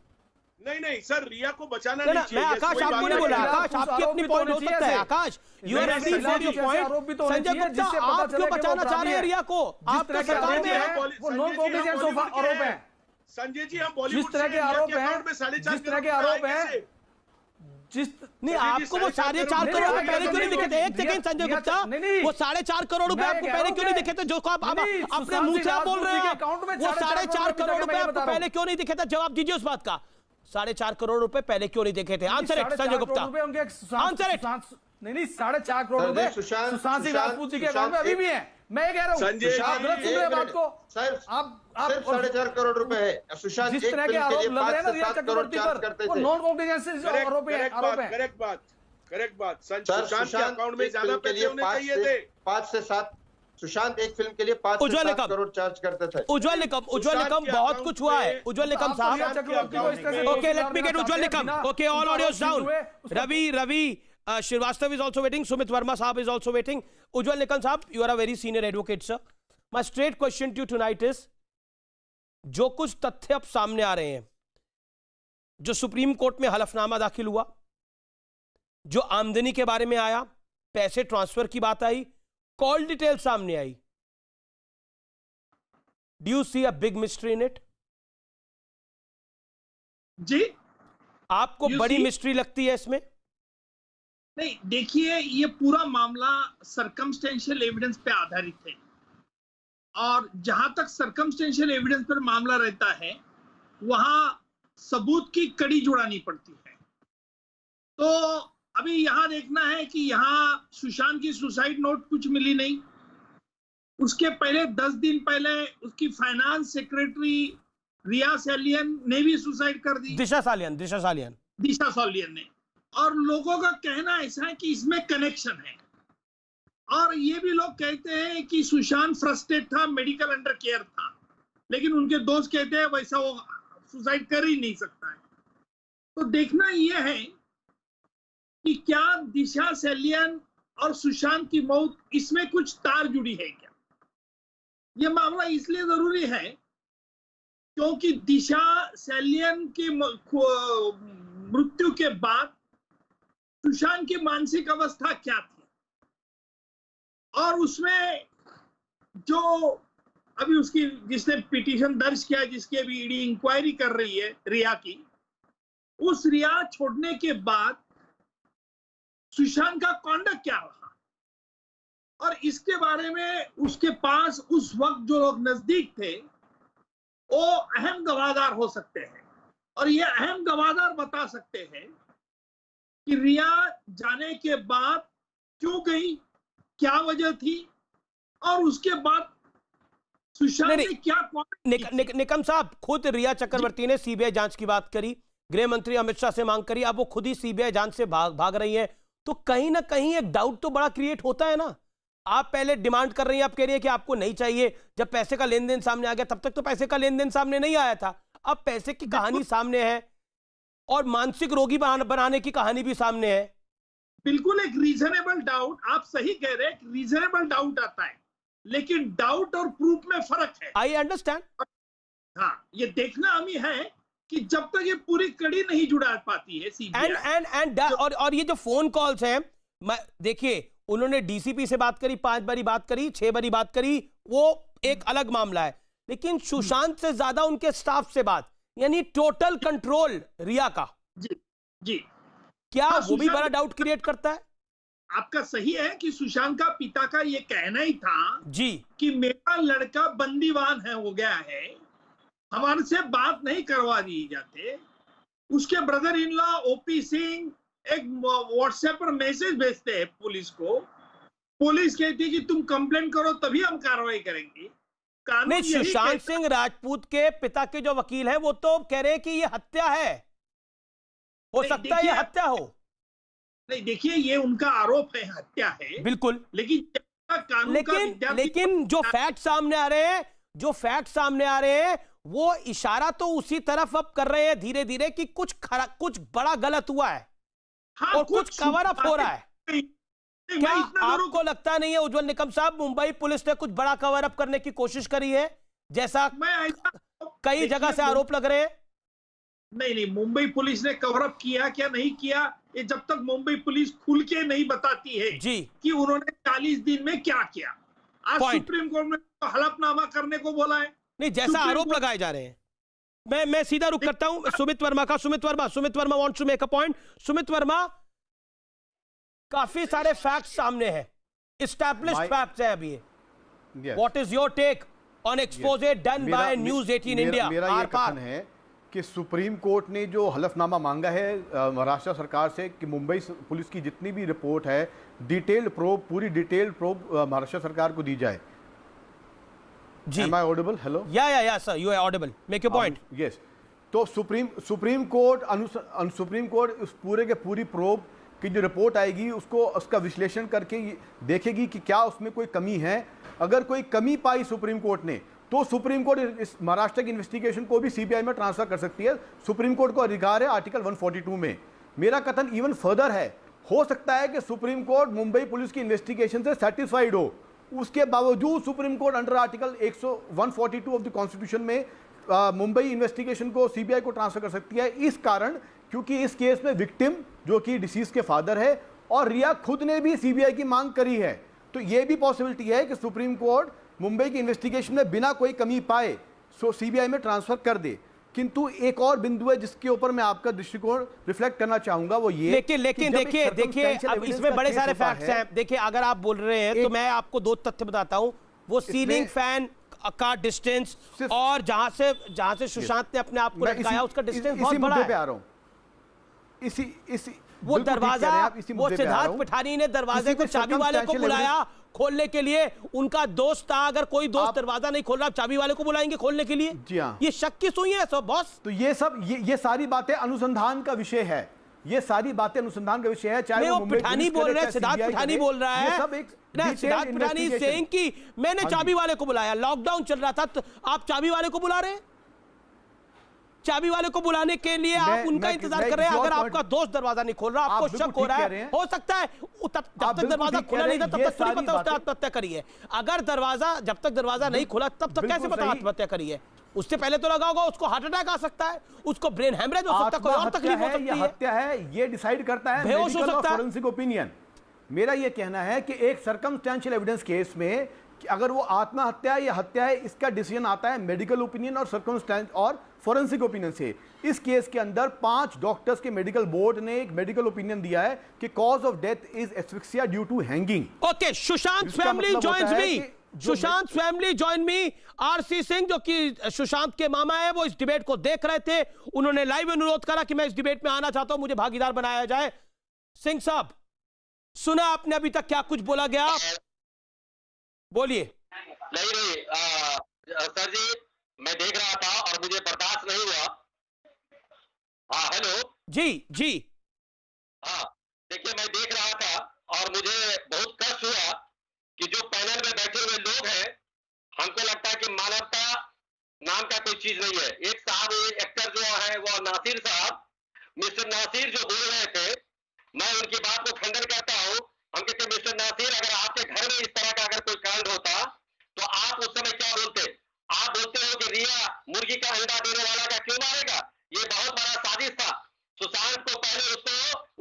नहीं सर, रिया को बचाना नहीं चाहिए। मैं आकाश आपको नहीं बोला, आकाश आपकी अपनी पॉइंट हो सकता है। Akash you are agree for your point. Sanjay Gupta आप क्यों बचाना चाह रहे हैं रिया को? आप तो सरकार में है, वो नॉन कॉग्निजेंस आरोप है। संजय जी हम बॉलीवुड जिस तरह के आरोप हैं, नहीं आपको वो 4.5 करोड़ रुपए पहले क्यों नहीं दिखे थे? एक सेकंड संजय गुप्ता, वो 4.5 करोड़ रुपए आपको पहले क्यों नहीं दिखे थे? जो आप अपने मुंह से बोल रहे हैं, वो 4.5 करोड़ रुपए आपको पहले क्यों नहीं दिखे थे? जवाब दीजिए उस बात का। 4.5 करोड़ रुपए पहले क्यों नहीं देखे थे? Answer it Sanjay Gupta, answer it. नहीं 4.5 करोड़ रुपए सुशांत सिंह राजपूत जी के अकाउंट में अभी भी है। मैं कह रहा हूँ संजय आप गलत सुन रहे हैं बात को। आप 4.5 करोड़ रुपए है सुशांत जिस तरह के आरोप लग रहे हैं ना रिया चक्रवर्ती पर, वो नॉन कॉग्निजेंस आरोप है। करेक्ट बात। सुशांत के अकाउंट में ज्यादा पैसे होने चाहिए थे। 5 से 7 सुशांत एक फिल्म के लिए 5 से 7 करोड़ चार्ज करते थे। उज्ज्वल निकम बहुत कुछ हुआ है। उज्ज्वल निकम साहब, okay let me get Ujjwal Nikam. Okay all audios down. Ravi Srivastava is also waiting. Sumit Verma साहब is also waiting. Ujjwal Nikam साहब, you are a very senior advocate, sir. My straight question to you tonight is, जो कुछ तथ्य अब सामने आ रहे हैं, जो सुप्रीम कोर्ट में हलफनामा दाखिल हुआ, जो आमदनी के बारे में आया, पैसे ट्रांसफर की बात आई, कॉल डिटेल सामने आई, do you see a big mystery in it? जी आपको बड़ी मिस्ट्री लगती है इसमें? नहीं, देखिए ये पूरा मामला सर्कमस्टेंशियल एविडेंस पे आधारित है, और जहां तक सर्कमस्टेंशियल एविडेंस पर मामला रहता है वहां सबूत की कड़ी जुड़ानी पड़ती है। तो अभी यहां देखना है कि यहां सुशांत की सुसाइड नोट कुछ मिली नहीं। उसके पहले 10 दिन पहले उसकी फाइनेंस सेक्रेटरी रिया सालियन ने भी सुसाइड कर दी। दिशा सालियन ने। और लोगों का कहना ऐसा है कि इसमें कनेक्शन है, और ये भी लोग कहते हैं कि सुशांत फ्रस्ट्रेट था, मेडिकल अंडर केयर था, लेकिन उनके दोस्त कहते हैं वैसा वो सुसाइड कर ही नहीं सकता है। तो देखना यह है कि क्या दिशा सालियन और सुशांत की मौत, इसमें कुछ तार जुड़ी है क्या? यह मामला इसलिए जरूरी है क्योंकि दिशा सालियन की मृत्यु के बाद सुशांत की मानसिक अवस्था क्या थी, और उसमें जो अभी उसकी जिसने पिटीशन दर्ज किया, जिसकी अभी ईडी इंक्वायरी कर रही है रिया की, उस रिया छोड़ने के बाद सुशांत का कॉन्डक्ट क्या रहा, और इसके बारे में उसके पास उस वक्त जो लोग नजदीक थे वो अहम गवाहदार हो सकते हैं और ये अहम गवाहदार बता सकते हैं कि रिया जाने के बाद क्यों गई, क्या वजह थी और उसके बाद सुशांत ने क्या निकम साहब, खुद रिया चक्रवर्ती ने सीबीआई जांच की बात करी, गृह मंत्री अमित शाह से मांग करी, अब वो खुद ही सीबीआई जांच से भाग रही है, तो कहीं ना कहीं एक डाउट तो बड़ा क्रिएट होता है ना। आप पहले डिमांड कर रही हैं, आप कह रही है कि आपको नहीं चाहिए, जब पैसे का लेन देन सामने आ गया तब तक तो पैसे का लेन देन सामने नहीं आया था, अब पैसे की कहानी सामने है और मानसिक रोगी बनाने की कहानी भी सामने है। बिल्कुल एक रीजनेबल डाउट, आप सही कह रहे हैं, रीजनेबल डाउट आता है, लेकिन डाउट और प्रूफ में फर्क है। I understand. हाँ, ये देखना हमें है कि जब तक ये पूरी कड़ी नहीं जुड़ा पाती है सीबीआई। और ये जो फोन कॉल्स हैं, देखिए उन्होंने डीसीपी से बात करी, 5 बारी बात करी, 6 बारी बात करी, वो एक अलग मामला है, लेकिन सुशांत से ज्यादा उनके स्टाफ से बात, यानी टोटल कंट्रोल रिया का। जी क्या वो भी बड़ा डाउट क्रिएट करता है? आपका सही है कि सुशांत का पिता का ये कहना ही था जी कि मेरा लड़का बंदीवान हो गया है, हमारे से बात नहीं करवा दी जाते। उसके brother in law OP Singh एक व्हाट्सएप पर मैसेज भेजते हैं पुलिस को, पुलिस कहती है कि तुम कंप्लेंट करो तभी हम कार्रवाई करेंगे। नहीं, सुशांत सिंह राजपूत के पिता के जो वकील हैं वो तो कह रहे हैं कि ये हत्या है, हो सकता है ये हत्या हो। नहीं देखिए, ये उनका आरोप है, हत्या है बिल्कुल, लेकिन जो फैक्ट सामने आ रहे हैं वो इशारा तो उसी तरफ अब कर रहे हैं धीरे धीरे कि कुछ बड़ा गलत हुआ है। हाँ, और कुछ कवर अप हो रहा है। क्या आपको लगता नहीं है उज्जवल निकम साहब, मुंबई पुलिस ने कुछ बड़ा कवर अप करने की कोशिश करी है, जैसा कई जगह से आरोप लग रहे हैं? नहीं, मुंबई पुलिस ने कवर अप किया क्या नहीं किया, ये जब तक मुंबई पुलिस खुल के नहीं बताती है जी कि उन्होंने 40 दिन में क्या किया। आज सुप्रीम कोर्ट में तो हलफनामा करने को बोला है। नहीं, जैसा आरोप लगाए जा रहे हैं। मैं सीधा रुक करता हूं सुमित वर्मा का। Sumit Verma wants to make a point. Sumit Verma, काफी सारे फैक्ट्स सामने हैं, एस्टैब्लिश्ड फैक्ट्स है अभी। What is your take on expose done by News 18 India? मेरा ये कथन है कि सुप्रीम कोर्ट ने जो हलफनामा मांगा है महाराष्ट्र सरकार से कि मुंबई पुलिस की जितनी भी रिपोर्ट है पूरी डिटेल्ड प्रोब महाराष्ट्र सरकार को दी जाए। जी, Am I audible? Hello? Yeah, sir. You are audible. Make your point. Yes. तो सुप्रीम कोर्ट उस पूरे के पूरी प्रोब की जो रिपोर्ट आएगी उसका विश्लेषण करके देखेगी कि क्या उसमें कोई कमी है। अगर कोई कमी पाई सुप्रीम कोर्ट ने तो सुप्रीम कोर्ट इस महाराष्ट्र की इन्वेस्टिगेशन को भी सीबीआई में ट्रांसफर कर सकती है। सुप्रीम कोर्ट को अधिकार है आर्टिकल 142 में। मेरा कथन इवन फर्दर है, हो सकता है कि सुप्रीम कोर्ट मुंबई पुलिस की इन्वेस्टिगेशन से सेटिस्फाइड हो, उसके बावजूद supreme court under article 142 of the constitution में मुंबई इन्वेस्टिगेशन को सीबीआई को ट्रांसफर कर सकती है। इस कारण क्योंकि इस केस में विक्टिम जो कि डिसीज के फादर है और रिया खुद ने भी सीबीआई की मांग करी है, तो यह भी पॉसिबिलिटी है कि सुप्रीम कोर्ट मुंबई की इन्वेस्टिगेशन में बिना कोई कमी पाए सीबीआई में ट्रांसफर कर दे। किंतु एक और बिंदु है जिसके ऊपर मैं आपका दृष्टिकोण रिफ्लेक्ट करना चाहूंगा, वो ये लेकिन देखिए अब इसमें बड़े सारे फैक्ट्स हैं। देखिए, अगर आप बोल रहे हैं तो मैं आपको 2 तथ्य बताता हूं। वो सीलिंग फैन का डिस्टेंस और जहां से सुशांत ने अपने आप को लटकाया उसका डिस्टेंस बहुत बड़ा है। वो दरवाजा, वो सिद्धार्थ पिठानी ने दरवाजे को चाबी वाले को बुलाया खोलने के लिए, उनका दोस्त था। अगर कोई दोस्त दरवाजा नहीं खोल रहा, चाबी वाले को बुलाएंगे खोलने के लिए? जी हाँ, ये शक की सुई है सब बॉस। तो ये सारी बातें अनुसंधान का विषय है, ये सारी बातें अनुसंधान का विषय है। चाहे वो पिठानी बोल रहे हैं, सिद्धार्थ पिठानी बोल रहा है, सिद्धार्थ पिठानी सेइंग कि मैंने चाबी वाले को बुलाया, लॉकडाउन चल रहा था, तो आप चाबी वाले को बुला रहे हैं। चाबी वाले को बुलाने के लिए आप उनका इंतजार कर रहे हैं। अगर आपका दोस्त दरवाजा नहीं खोल रहा, आपको शक हो रहा है, हो सकता है जब तक दरवाजा खुला नहीं था तब तक थोड़ी पता उसने आत्महत्या करी है। अगर जब तक दरवाजा नहीं खुला तब तक कैसे पता आत्महत्या करी है? उससे पहले तो लगा होगा उसको हार्ट अटैक आ सकता है, उसको ब्रेन हेमरेज हो सकता है, कोई और तकलीफ हो सकती है। हत्या है ये डिसाइड करता है बेहोश हो सकता है, फॉरेंसिक ओपिनियन। मेरा ये कहना है कि एक सर्कमस्टेंशियल एविडेंस केस में कि अगर वो आत्महत्या या हत्या है, इसका डिसीजन आता है मेडिकल ओपिनियन और सर्कमस्टेंस और फॉरेंसिक ओपिनियन से। इस केस के अंदर 5 डॉक्टर्स के मेडिकल बोर्ड ने एक मेडिकल ओपिनियन दिया है कि cause of death is asphyxia due to hanging. Okay, Sushant family joins me. Sushant family join me. RC Singh जो कि सुशांत के मामा है, वो इस डिबेट को देख रहे थे। उन्होंने लाइव अनुरोध करा कि मैं इस डिबेट में आना चाहता हूं, मुझे भागीदार बनाया जाए। सिंह साहब, सुना आपने अभी तक क्या कुछ बोला गया? बोलिए। नहीं सर जी, मैं देख रहा था और मुझे बर्दाश्त नहीं हुआ। हाँ हेलो जी। हाँ देखिए, मैं देख रहा था और मुझे बहुत कष्ट हुआ कि जो पैनल में बैठे हुए लोग हैं, हमको लगता है कि मानवता नाम का कोई चीज नहीं है। एक साहब एक्टर जो है वो नासिर साहब, मिस्टर नासिर जो बोल रहे थे, मैं उनकी बात को खंडन करता हूँ। हम कहते मिस्टर नासिर, अगर आपके घर में इस तरह का अगर कोई कांड होता तो आप उस समय क्या बोलते? आप बोलते हो कि रिया मुर्गी का अंडा देने वाला का क्यों मारेगा? ये बहुत बड़ा साजिश था। सुशांत को पहले उसको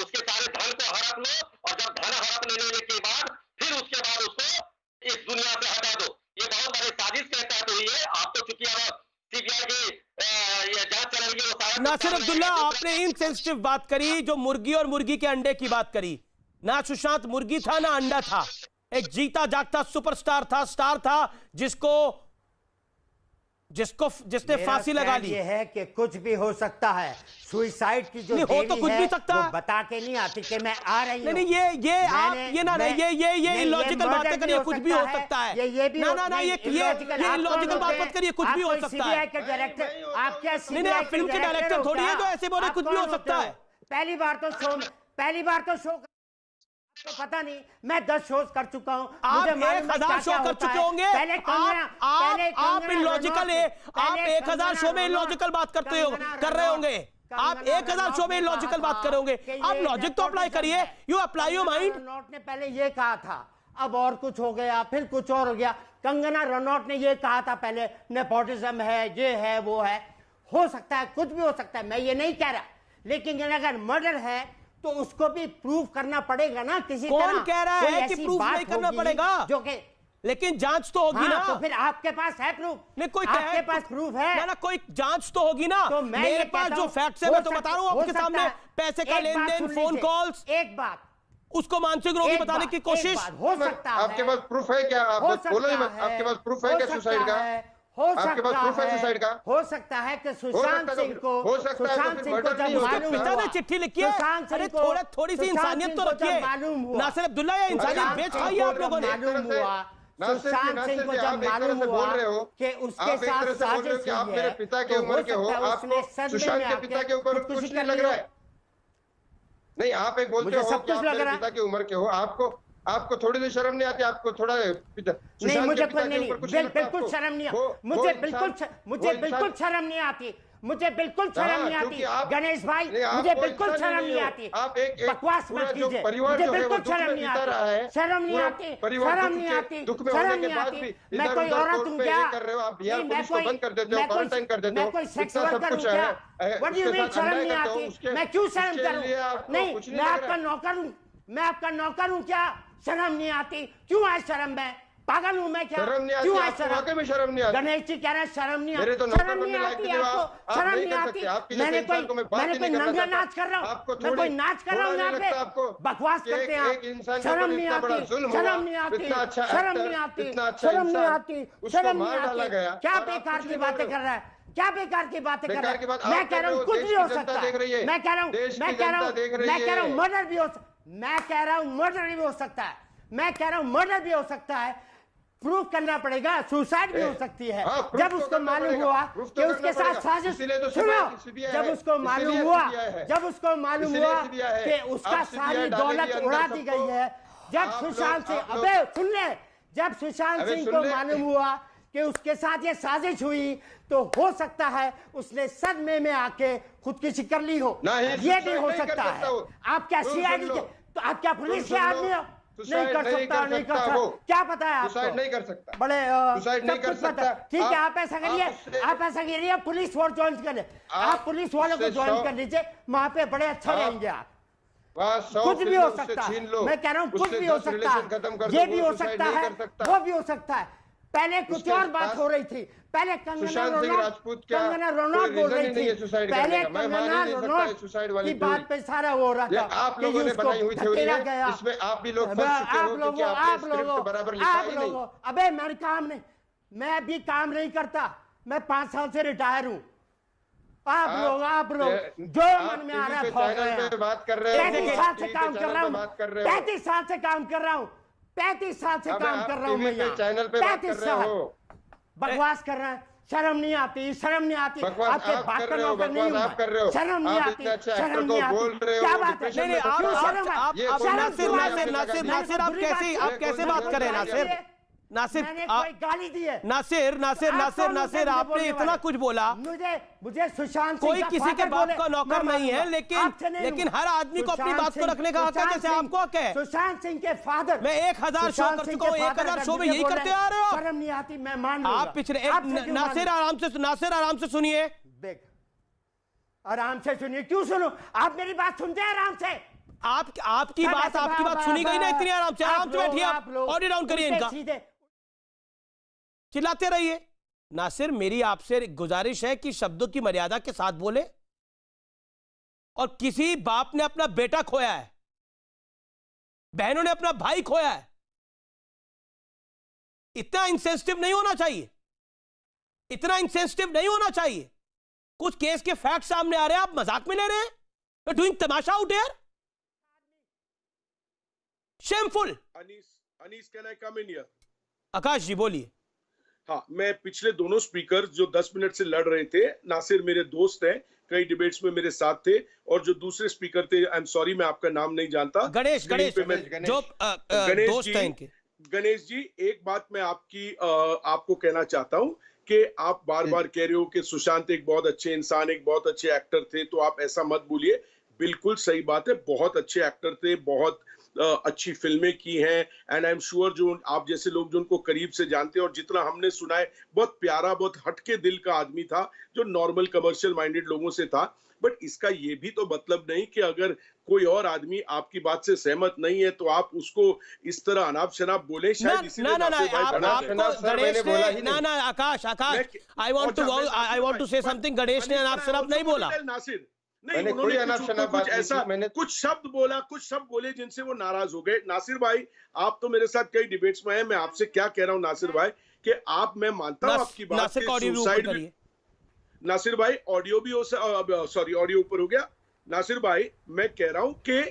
उसके सारे धन को हड़प लो, और जब धन हड़प लेने के बाद फिर उसके बाद उसको इस दुनिया से हटा दो। ये बहुत बड़ी साजिश के तहत हुई है। आप तो चूंकि सीबीआई की ये जांच चल रही है, वो सारा नासिर अब्दुल्ला, आपने इनसेंसिटिव बात करी, जो मुर्गी और मुर्गी के अंडे की बात करी। ना सुशांत मुर्गी था ना अंडा था, एक जीता जागता सुपरस्टार था, स्टार था, जिसने फांसी लगा ली। ये है कि कुछ भी हो सकता है। सुसाइड की जो हो तो कुछ भी सकता है, वो बता के नहीं आती कि मैं आ रही हूं। नहीं, ये इलॉजिकल बातें करिए, कुछ भी हो सकता है। ये इलॉजिकल बात मत करिए, कुछ भी हो सकता है। सीबीआई के डायरेक्टर, आप क्या नहीं, आप फिल्म के डायरेक्टर थोड़ी है जो ऐसे बोले कुछ भी हो सकता है। पहली बार तो शो तो पता नहीं, मैं 10 शोज कर चुका हूं। आप 1000 शो कर चुके होंगे। आप इलॉजिकल है, आप 1000 शो में इलॉजिकल बात कर रहे होंगे। आप 1000 शो में इलॉजिकल बात कर रहे होंगे। आप लॉजिक तो अप्लाई करिए, you apply your mind. Ranaut ने पहले ये कहा था, अब और कुछ हो गया, फिर कुछ और हो गया। कंगना रनौत ने ये कहा था पहले, नेपोटिज्म है, ये है, वो है। हो सकता है, कुछ भी हो सकता है, मैं ये नहीं कह रहा, लेकिन अगर मर्डर है तो उसको भी प्रूफ करना पड़ेगा ना किसी तरह। कौन कह रहा है कि प्रूफ नहीं करना पड़ेगा? जो कि लेकिन जांच तो होगी ना। तो फिर आपके पास है प्रूफ? नहीं, कोई आपके पास प्रूफ है ना, कोई जांच तो होगी ना। तो मेरे पास जो फैक्ट्स है मैं तो बता रहा हूं आपके सामने। पैसे का लेन देन, फोन कॉल्स, एक बात उसको मानसिक रोगी बताने की कोशिश। हो सकता है। आपके पास प्रूफ है क्या? आप बोलो, आपके पास प्रूफ है क्या सुसाइड का? आपके पास प्रूफ है सुसाइड का? हो सकता है कि सुशांत सिंह को जब मालूम हुआ, चिट्ठी लिखी है। अरे थोड़ी सी इंसानियत तो रखिए नासिर अब्दुल्ला, या इंसानियत बेच खाई आप लोगों ने। मालूम हुआ सुशांत सिंह को जब मालूम हुआ कि उसके साथ साजिश आप मेरे पिता के उम्र के हो, आपको सुशांत के पिता के ऊपर कुछ नहीं लग रहा है? नहीं, आप एक बोलते हो कि आप मेरे पिता की उम्र के हो, आपको थोड़ी सी शर्म नहीं आती? आपको थोड़ा नहीं, मुझे बिल्कुल शर्म नहीं आती। मुझे बिल्कुल शर्म नहीं आती। मुझे बिल्कुल शर्म नहीं आती गणेश भाई, मुझे बिल्कुल शर्म नहीं आती। बकवास मत कीजिए, मुझे बिल्कुल शर्म नहीं आती। शर्म नहीं आती, शर्म नहीं आती, शर्म नहीं आती। मैं कोई औरत हूँ क्या? मैं कोई सेक्स वर्कर हूँ क्या? व्हाट डू यू मीन शर्म नहीं आती? मैं क्यों शर्म करूँ? नहीं, मैं आपका नौकर हूँ, मैं आपका नौकर हूँ क्या? शर्म नहीं आती? क्यों आए शर्म? मैं पागल हूं मैं क्या? क्यों आए शर्म? गणेश जी कह रहे हैं शर्म नहीं आती। शर्म नहीं आती आपको? शर्म नहीं आती? मैंने कोई नंगा नाच कर रहा हूँ? मैं कोई नाच कर रहा हूँ यहाँ पे? बकवास करते हैं आप। शर्म नहीं आती, शर्म नहीं आती, शर्म नहीं आती, शर्म नहीं आती, शर्म नहीं आती। क्या बेकार की बातें कर रहा है? क्या बेकार की बातें कर रहा है? मैं कह रहा हूँ कुछ भी हो सकता है। मैं कह रहा हूँ मर्डर भी हो सकता है। मैं कह रहा हूं मर्डर भी हो सकता है। मैं कह रहा हूं मर्डर भी हो सकता है। प्रूफ करना पड़ेगा। सुसाइड भी हो सकती है। जब उसको मालूम हुआ कि उसके साथ साजिश, सुनो, जब उसको मालूम हुआ कि उसका सारी दौलत उड़ा दी गई है, जब सुशांत सिंह, अबे सुन ले, जब सुशांत सिंह को मालूम हुआ कि उसके साथ ये साजिश हुई, तो हो सकता है उसने सदमे में आके खुदकुशी कर ली हो। ये भी हो सकता है। आप क्या सीआईडी के, तो आप क्या पुलिस के आदमी हो? नहीं कर सकता, नहीं कर सकता। क्या पता है आपको? नहीं कर सकता, बड़े नहीं कर सकता। ठीक है, आप ऐसा करिए, पुलिस फोर्स ज्वाइन कर ले। आप पुलिस वालों को ज्वाइन कर लीजिए, वहां पे बड़े अच्छा रहेंगे आप। कुछ भी हो सकता है। मैं कह रहा हूँ कुछ भी हो सकता है। ये भी हो सकता है, वो भी हो सकता है। पहले कुछ और बात हो रही थी, पहले कंगना रनौत बोल रही थी, पहले कंगना रनौत की बात पे सारा हो रहा था। आप लोगों ने बनाई हुई थ्योरी है, इसमें आप भी लोग आप लोगों अबे मेरे काम नहीं, मैं भी काम नहीं करता, मैं 5 साल से रिटायर हूँ। आप लोग जो मन में आ रहा है बात कर रहे हो, 35 साल से काम कर रहा हूँ, 35 साल से काम कर रहा हूँ, 35 साल से काम कर रहा हूँ मैं यहाँ, चैनल पे 35 साल बकवास कर रहा है। शर्म नहीं आती, शर्म नहीं आती, आपके बात का नौकर नहीं हूँ, शर्म नहीं आती, शर्म नहीं आती, क्या बात है? नहीं नासिर आप कैसे बात करें? नासिर कोई गाली दी है? नासिर आपने इतना कुछ बोला, मुझे सुशांत कोई किसी के बाप का नौकर नहीं है, लेकिन हर आदमी को अपनी बात को रखने का हक है, जैसे आपको हक है। सुशांत सिंह के फादर, मैं 1000 शो कर चुका हूँ, 1000 शो में यही करते आ रहे हो। शर्म नहीं आती, मैं मान आप पिछले नासिर आराम से सुनिए, देख आराम से सुनिए। क्यों सुनो? आप मेरी बात सुनते हैं आराम से? आपकी बात सुनी गई ना इतनी आराम से बैठिए, आप ऑडियो डाउन करिए इनका, चिल्लाते रहिए। नासिर मेरी आपसे गुजारिश है कि शब्दों की मर्यादा के साथ बोले, और किसी बाप ने अपना बेटा खोया है, बहनों ने अपना भाई खोया है, इतना इंसेंसिटिव नहीं होना चाहिए, इतना इंसेंसिटिव नहीं होना चाहिए। कुछ केस के फैक्ट सामने आ रहे हैं, आप मजाक में ले रहे हैं, डूइंग तमाशा out here, shameful. Anees can I come in here? Akash ji बोलिए। हाँ, मैं पिछले दोनों स्पीकर जो 10 मिनट से लड़ रहे थे, नासिर मेरे दोस्त हैं, कई डिबेट्स में मेरे साथ थे, और जो दूसरे स्पीकर थे, आई एम सॉरी मैं आपका नाम नहीं जानता, गणेश जो दोस्त हैं इनके। गणेश जी, एक बात मैं आपको कहना चाहता हूं कि आप बार बार कह रहे हो कि सुशांत एक बहुत अच्छे इंसान, एक बहुत अच्छे एक्टर थे, तो आप ऐसा मत बोलिए। बिल्कुल सही बात है, बहुत अच्छे एक्टर थे, बहुत अच्छी फिल्में की हैं, एंड आई एम श्योर जो आप जैसे लोग जो उनको करीब से जानते हैं, और जितना हमने सुना है, बहुत प्यारा, बहुत हटके दिल का आदमी था, जो नॉर्मल कमर्शियल माइंडेड लोगों से था। बट इसका ये भी तो मतलब नहीं कि अगर कोई और आदमी आपकी बात से सहमत नहीं है तो आप उसको इस तरह अनाप शनाप बोले। शायद Akash I want to say something. Ganesh ने अनाप शनाप नहीं बोला, नासिर नहीं, उन्होंने कुछ शब्द बोले जिनसे वो नाराज हो गए। नासिर भाई, आप तो मेरे साथ कई डिबेट्स में हैं, मैं आपसे क्या कह रहा हूं नासिर भाई, कि मैं मानता हूं आपकी बात, नासिर भाई ऑडियो भी ऑडियो ऊपर हो गया। नासिर भाई, मैं कह रहा हूं कि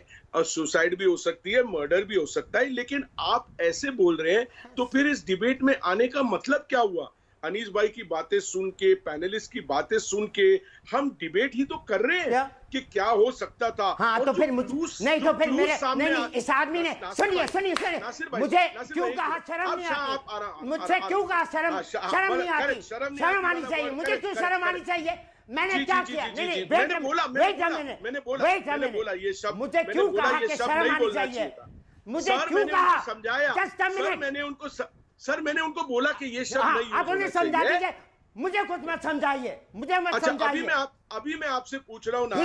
सुसाइड भी हो सकती है, मर्डर भी हो सकता है, लेकिन आप ऐसे बोल रहे हैं, तो फिर इस डिबेट में आने का मतलब क्या हुआ? अनीस भाई की बातें सुन के, पैनलिस्ट की बातें सुन के, हम डिबेट ही तो कर रहे हैं कि क्या हो सकता था। हाँ, तो फिर नहीं तो फिर मेरे नहीं इस आदमी ने सुनिए मुझे क्यों कहा शर्म नहीं आती? मुझसे क्यों कहा शर्म नहीं आती? शर्म आनी चाहिए मुझे, क्यों शर्म आनी चाहिए? मैंने क्या किया? नहीं मैंने बोला ये शब्द, मुझे क्यों कहा कि शर्म आनी चाहिए? मुझे क्यों कहा? मैंने उनको बोला कि ये शब्द नहीं, आप उन्हें समझा दीजिए, मुझे कुछ मत समझाइए, मुझे मत समझाइए। अभी मैं आपसे पूछ रहा हूँ ना,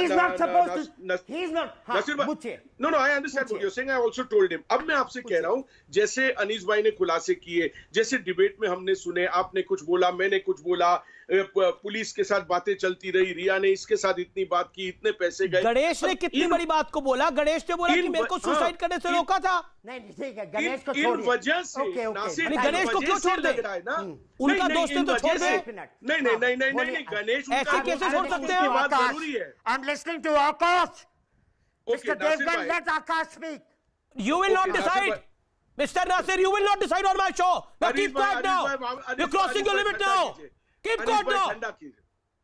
no I understand what you are saying, I also told him. अब मैं आपसे कह रहा हूँ, जैसे अनीस भाई ने खुलासे किए, जैसे डिबेट में हमने सुने, आपने कुछ बोला, मैंने कुछ बोला, पुलिस के साथ बातें चलती रही, रिया ने इसके साथ इतनी बात की, इतने पैसे गए। गणेश ने कितनी बड़ी बात को बोला? गणेश ने बोला कि मेरे को सुसाइड करने से रोका था। नहीं ठीक है, गणेश को छोड़ इन वजह से गणेश को क्यों छोड़ दे? उनका दोस्त है तो छोड़ दे। नहीं, गणेश ऐसे कैसे छोड़ सकते हैं? बात जरूरी है। I am listening to Akash. Mr. Devgan, let Akash speak. You will not decide. Mr. Nasir, you will not decide on my show. Now keep quiet now. You're crossing your limit now. Keep quiet now.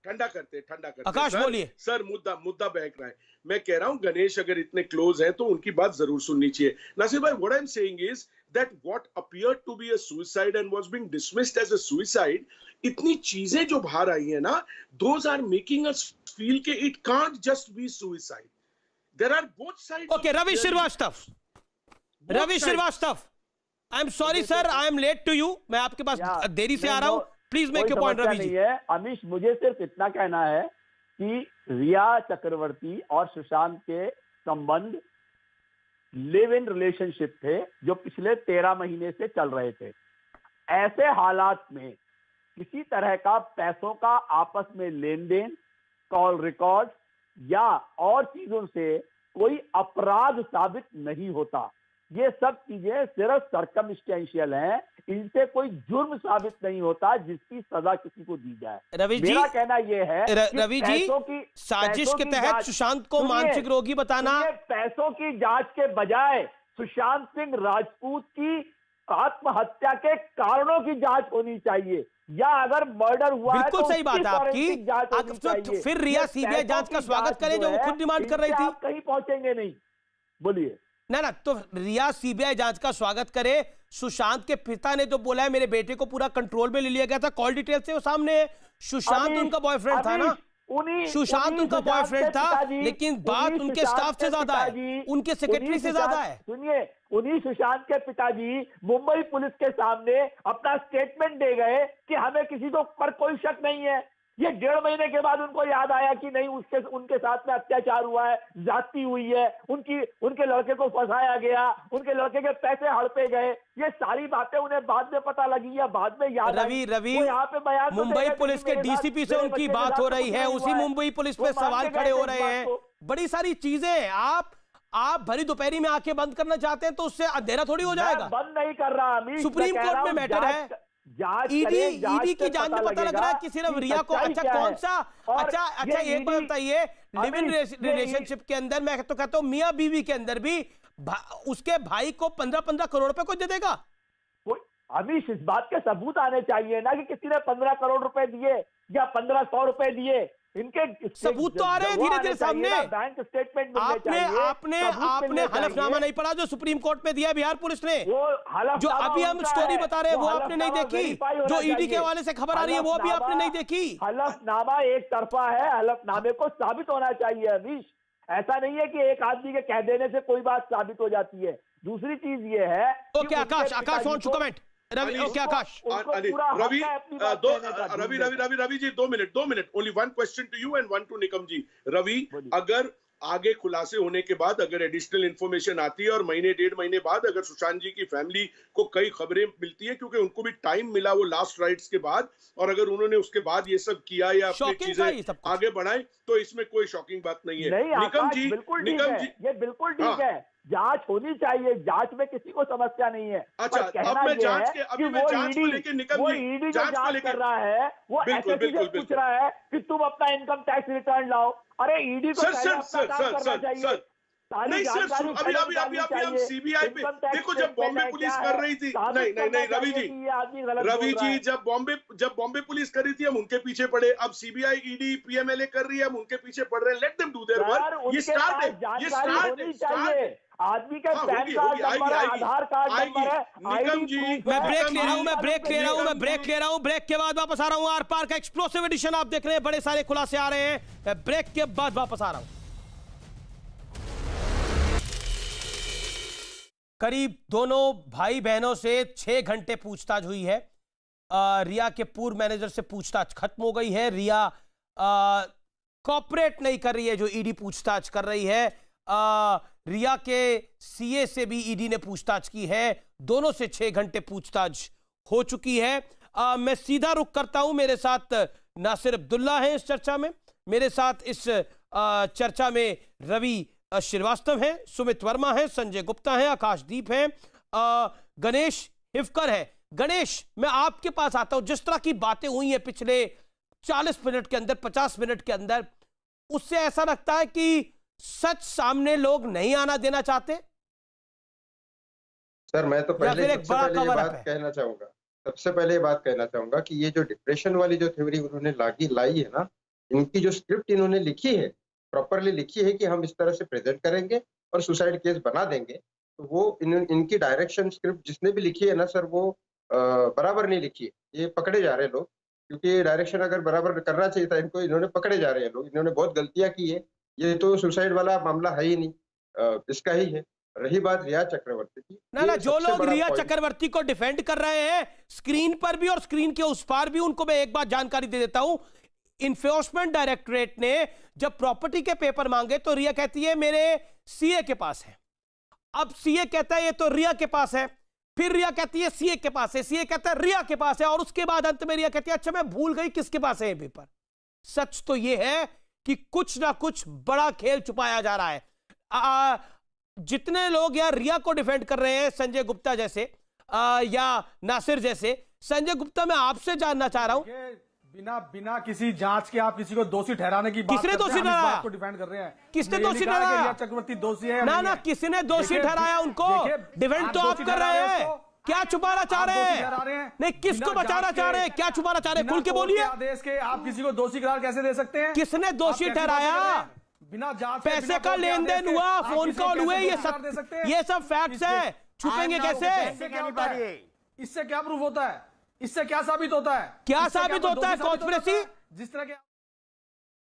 ठंडा करते। आकाश बोलिए। सर मुद्दा बहक रहा है। मैं कह रहा हूं गणेश अगर इतने क्लोज हैं तो उनकी बात जरूर सुननी चाहिए। नासिर भाई, what I'm saying is that what appeared to be a suicide and was being dismissed as a suicide, इतनी चीजें जो बाहर आई है ना, those are making us feel कि it can't just be suicide. There are both sides. Okay, Ravi Srivastava. I am sorry sir, I am late to you. मैं आपके पास देरी से आ रहा हूँ. Please make your point, Ravi ji. Amish, मुझे सिर्फ इतना कहना है कि रिया चक्रवर्ती और सुशांत के संबंध लिव इन रिलेशनशिप थे जो पिछले 13 महीने से चल रहे थे। ऐसे हालात में किसी तरह का पैसों का आपस में लेन देन, कॉल रिकॉर्ड या और चीजों से कोई अपराध साबित नहीं होता। ये सब चीजें सिर्फ सर्कमस्टेंशियल हैं, इनसे कोई जुर्म साबित नहीं होता जिसकी सजा किसी को दी जाए। रवि जी, मेरा कहना यह है रवि जी, साजिश के तहत सुशांत को मानसिक रोगी बताना, पैसों की जांच के बजाय सुशांत सिंह राजपूत की आत्महत्या के कारणों की जांच होनी चाहिए, या अगर मर्डर हुआ है बिल्कुल तो सही बात है आपकी। फिर रिया सीबीआई जांच का स्वागत करे जो वो खुद डिमांड कर रही थी। कहीं पहुंचेंगे नहीं, बोलिए ना, तो रिया सीबीआई जांच का स्वागत करे। सुशांत के पिता ने तो बोला है मेरे बेटे को पूरा कंट्रोल में ले लिया गया था, कॉल डिटेल से वो सामने है। सुशांत उनका बॉयफ्रेंड था ना, सुशांत उनका बॉयफ्रेंड था, लेकिन बात उनके स्टाफ से ज्यादा है, उनके सेक्रेटरी से ज्यादा है। सुनिए, उन्हीं सुशांत के पिताजी मुंबई पुलिस के सामने अपना स्टेटमेंट दे गए कि हमें किसी को पर कोई शक नहीं है। ये 1.5 महीने के बाद उनको याद आया कि नहीं, उनके साथ में अत्याचार हुआ है, ज्यादती हुई है, उनके लड़के को फंसाया गया, उनके लड़के के पैसे हड़पे गए। ये सारी बातें उन्हें बाद में पता लगी या बाद में याद रवि यहाँ पे बयान मुंबई पुलिस के डीसीपी से उनकी बात हो रही है, उसी मुंबई पुलिस पे सवाल खड़े हो रहे हैं, बड़ी सारी चीजें। आप भरी दोपहरी में आंखें बंद करना चाहते हैं तो उससे अंधेरा थोड़ी हो जाएगा। बंद नहीं कर रहा, सुप्रीम कोर्ट में मैटर है, ईडी की जांच में पता लग रहा है कि सिर्फ रिया को, अच्छा कौन सा, अच्छा एक बात बताइए, लिव इन रिलेशनशिप के अंदर मैं तो कहता हूँ मियां बीवी के अंदर भी उसके भाई को 15-15 करोड़ रुपए को दे देगा। अभी इस बात के सबूत आने चाहिए ना कि किसी ने 15 करोड़ रुपए दिए या 1500 रुपए दिए, इनके सबूत तो आ रहे हैं धीरे धीरे सामने। बैंक स्टेटमेंट आपने हलफनामा नहीं पढ़ा जो सुप्रीम कोर्ट में दिया बिहार पुलिस ने, जो अभी हम स्टोरी बता रहे हैं वो आपने नहीं देखी, जो ईडी के हवाले से खबर आ रही है वो अभी आपने नहीं देखी। हलफनामा एक तरफा है, हलफनामे को साबित होना चाहिए अमीश। ऐसा नहीं है कि एक आदमी के कह देने से कोई बात साबित हो जाती है। दूसरी चीज ये है, okay Akash wants to comment. Ravi, okay Akash, Ravi ji 2 minute, only 1 question to you and 1 to Nikam ji. Ravi, अगर आगे खुलासे होने के बाद अगर एडिशनल इंफॉर्मेशन आती है और महीने 1.5 महीने बाद अगर सुशांत जी की फैमिली को कई खबरें मिलती है, क्योंकि उनको भी टाइम मिला वो लास्ट राइट्स के बाद, और अगर उन्होंने उसके बाद ये सब किया या अपनी चीजें आगे बढ़ाई तो इसमें कोई शॉकिंग बात नहीं है। निकम जी, ये बिल्कुल ठीक है, जांच होनी चाहिए, जांच में किसी को समस्या नहीं है। अच्छा, अब मैं जांच के को लेके निकम जी जांच कर रहा है, वो एसएससी से पूछ रहा है कि तुम अपना इनकम टैक्स रिटर्न लाओ। अरे ईडी को सर नहीं सर, अभी हम सीबीआई पे देखो, जब बॉम्बे पुलिस कर रही थी, नहीं रवि जी जब बॉम्बे पुलिस कर रही थी हम उनके पीछे पड़े, अब सीबीआई ईडी पीएमएलए कर रही है हम उनके पीछे पड़ रहे हैं। Let them do their work. ये स्टार्ट है, आदमी का पैन कार्ड नंबर है, आधार कार्ड नंबर है। निकम जी मैं ब्रेक ले रहा हूं, ब्रेक के बाद वापस आ रहा हूं। आर पार का एक्सप्लोसिव एडिशन आप देख रहे हैं, बड़े सारे खुलासे आ रहे हैं, मैं ब्रेक के बाद वापस आ रहा हूं। करीब दोनों भाई बहनों से 6 घंटे पूछताछ हुई है। रिया के पूर्व मैनेजर से पूछताछ खत्म हो गई है। रिया कॉपरेट नहीं कर रही है जो ईडी पूछताछ कर रही है। रिया के सीए से भी ईडी ने पूछताछ की है, दोनों से 6 घंटे पूछताछ हो चुकी है। मैं सीधा रुख करता हूं, मेरे साथ नासिर अब्दुल्ला हैं इस चर्चा में, मेरे साथ इस चर्चा में रवि श्रीवास्तव हैं, सुमित वर्मा हैं, संजय गुप्ता हैं, आकाशदीप हैं, गणेश हिफकर है। गणेश, मैं आपके पास आता हूं। जिस तरह की बातें हुई हैं पिछले 40 मिनट के अंदर, 50 मिनट के अंदर, उससे ऐसा लगता है कि सच सामने लोग नहीं आना देना चाहते। सर मैं तो पहले सबसे पहले ये बात कहना चाहूंगा कि ये जो डिप्रेशन वाली जो थ्योरी उन्होंने लाई है ना, इनकी जो स्क्रिप्ट इन्होंने लिखी है, प्रॉपरली लिखी है कि हम इस तरह से प्रेजेंट करेंगे और सुसाइड केस बना देंगे, तो वो इनकी डायरेक्शन स्क्रिप्ट जिसने भी लिखी है ना सर, वो बराबर नहीं लिखी है। ये पकड़े जा रहे हैं लोग, क्योंकि डायरेक्शन अगर बराबर करना चाहिए था इनको, इन्होंने पकड़े जा रहे हैं लोग। इन्होंने बहुत गलतियां की है, ये तो सुसाइड वाला मामला है ही नहीं, इसका ही है। रही बात रिया चक्रवर्ती की, ना जो लोग रिया चक्रवर्ती को डिफेंड कर रहे हैं स्क्रीन पर भी और स्क्रीन के उस पार भी, उनको मैं एक बात जानकारी दे देता हूं। इन्फोर्समेंट डायरेक्टरेट ने जब प्रॉपर्टी के पेपर मांगे तो रिया कहती है मेरे सीए के पास है। अब सीए कहता है ये तो रिया के पास है। फिर रिया कहती है सीए के पास है, सीए कहता है रिया के पास है, और उसके बाद अंत में रिया कहती है अच्छा मैं भूल गई किसके पास है ये पेपर। सच तो ये है कि कुछ ना कुछ बड़ा खेल छुपाया जा रहा है। जितने लोग यार रिया को डिफेंड कर रहे हैं, संजय गुप्ता जैसे या नासिर जैसे, संजय गुप्ता मैं आपसे जानना चाह रहा हूं, बिना किसी जांच के आप किसी को दोषी ठहराने की बात किसने दोषी ठहराया? को डिफेंड कर रहे हैं। किसने दोषी ठहराया? चक्रवर्ती दोषी है ना, किसने दोषी ठहराया उनको? डिफेंड तो आप कर रहे हैं, क्या छुपाना चाह रहे हैं? नहीं, किसको बचाना चाह रहे हैं, क्या छुपाना चाह रहे हैं? खुल के बोलिए। आदेश के आप किसी को दोषी करार कैसे दे सकते हैं? किसने दोषी ठहराया? बिना जांच, पैसे का लेन देन हुआ, फोन कॉल हुए, ये सब फैक्ट्स है, छुपेंगे कैसे? इससे क्या प्रूफ होता है? इससे क्या साबित होता है? क्या साबित होता है? कॉन्स्पिरेसी, जिस तरह के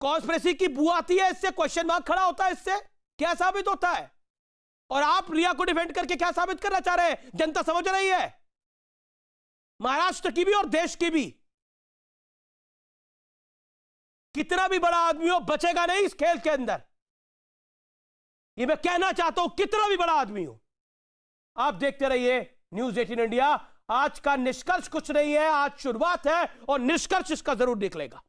कॉन्स्पिरेसी की बू आती है, इससे क्वेश्चन मार्क खड़ा होता है, इससे क्या साबित होता है? और आप रिया को डिफेंड करके क्या साबित करना चाह रहे हैं? जनता समझ रही है, महाराष्ट्र की भी और देश की भी। कितना भी बड़ा आदमी हो बचेगा नहीं इस खेल के अंदर, ये मैं कहना चाहता हूं, कितना भी बड़ा आदमी हो। आप देखते रहिए न्यूज़ 18 इंडिया। आज का निष्कर्ष कुछ नहीं है, आज शुरुआत है और निष्कर्ष इसका जरूर निकलेगा।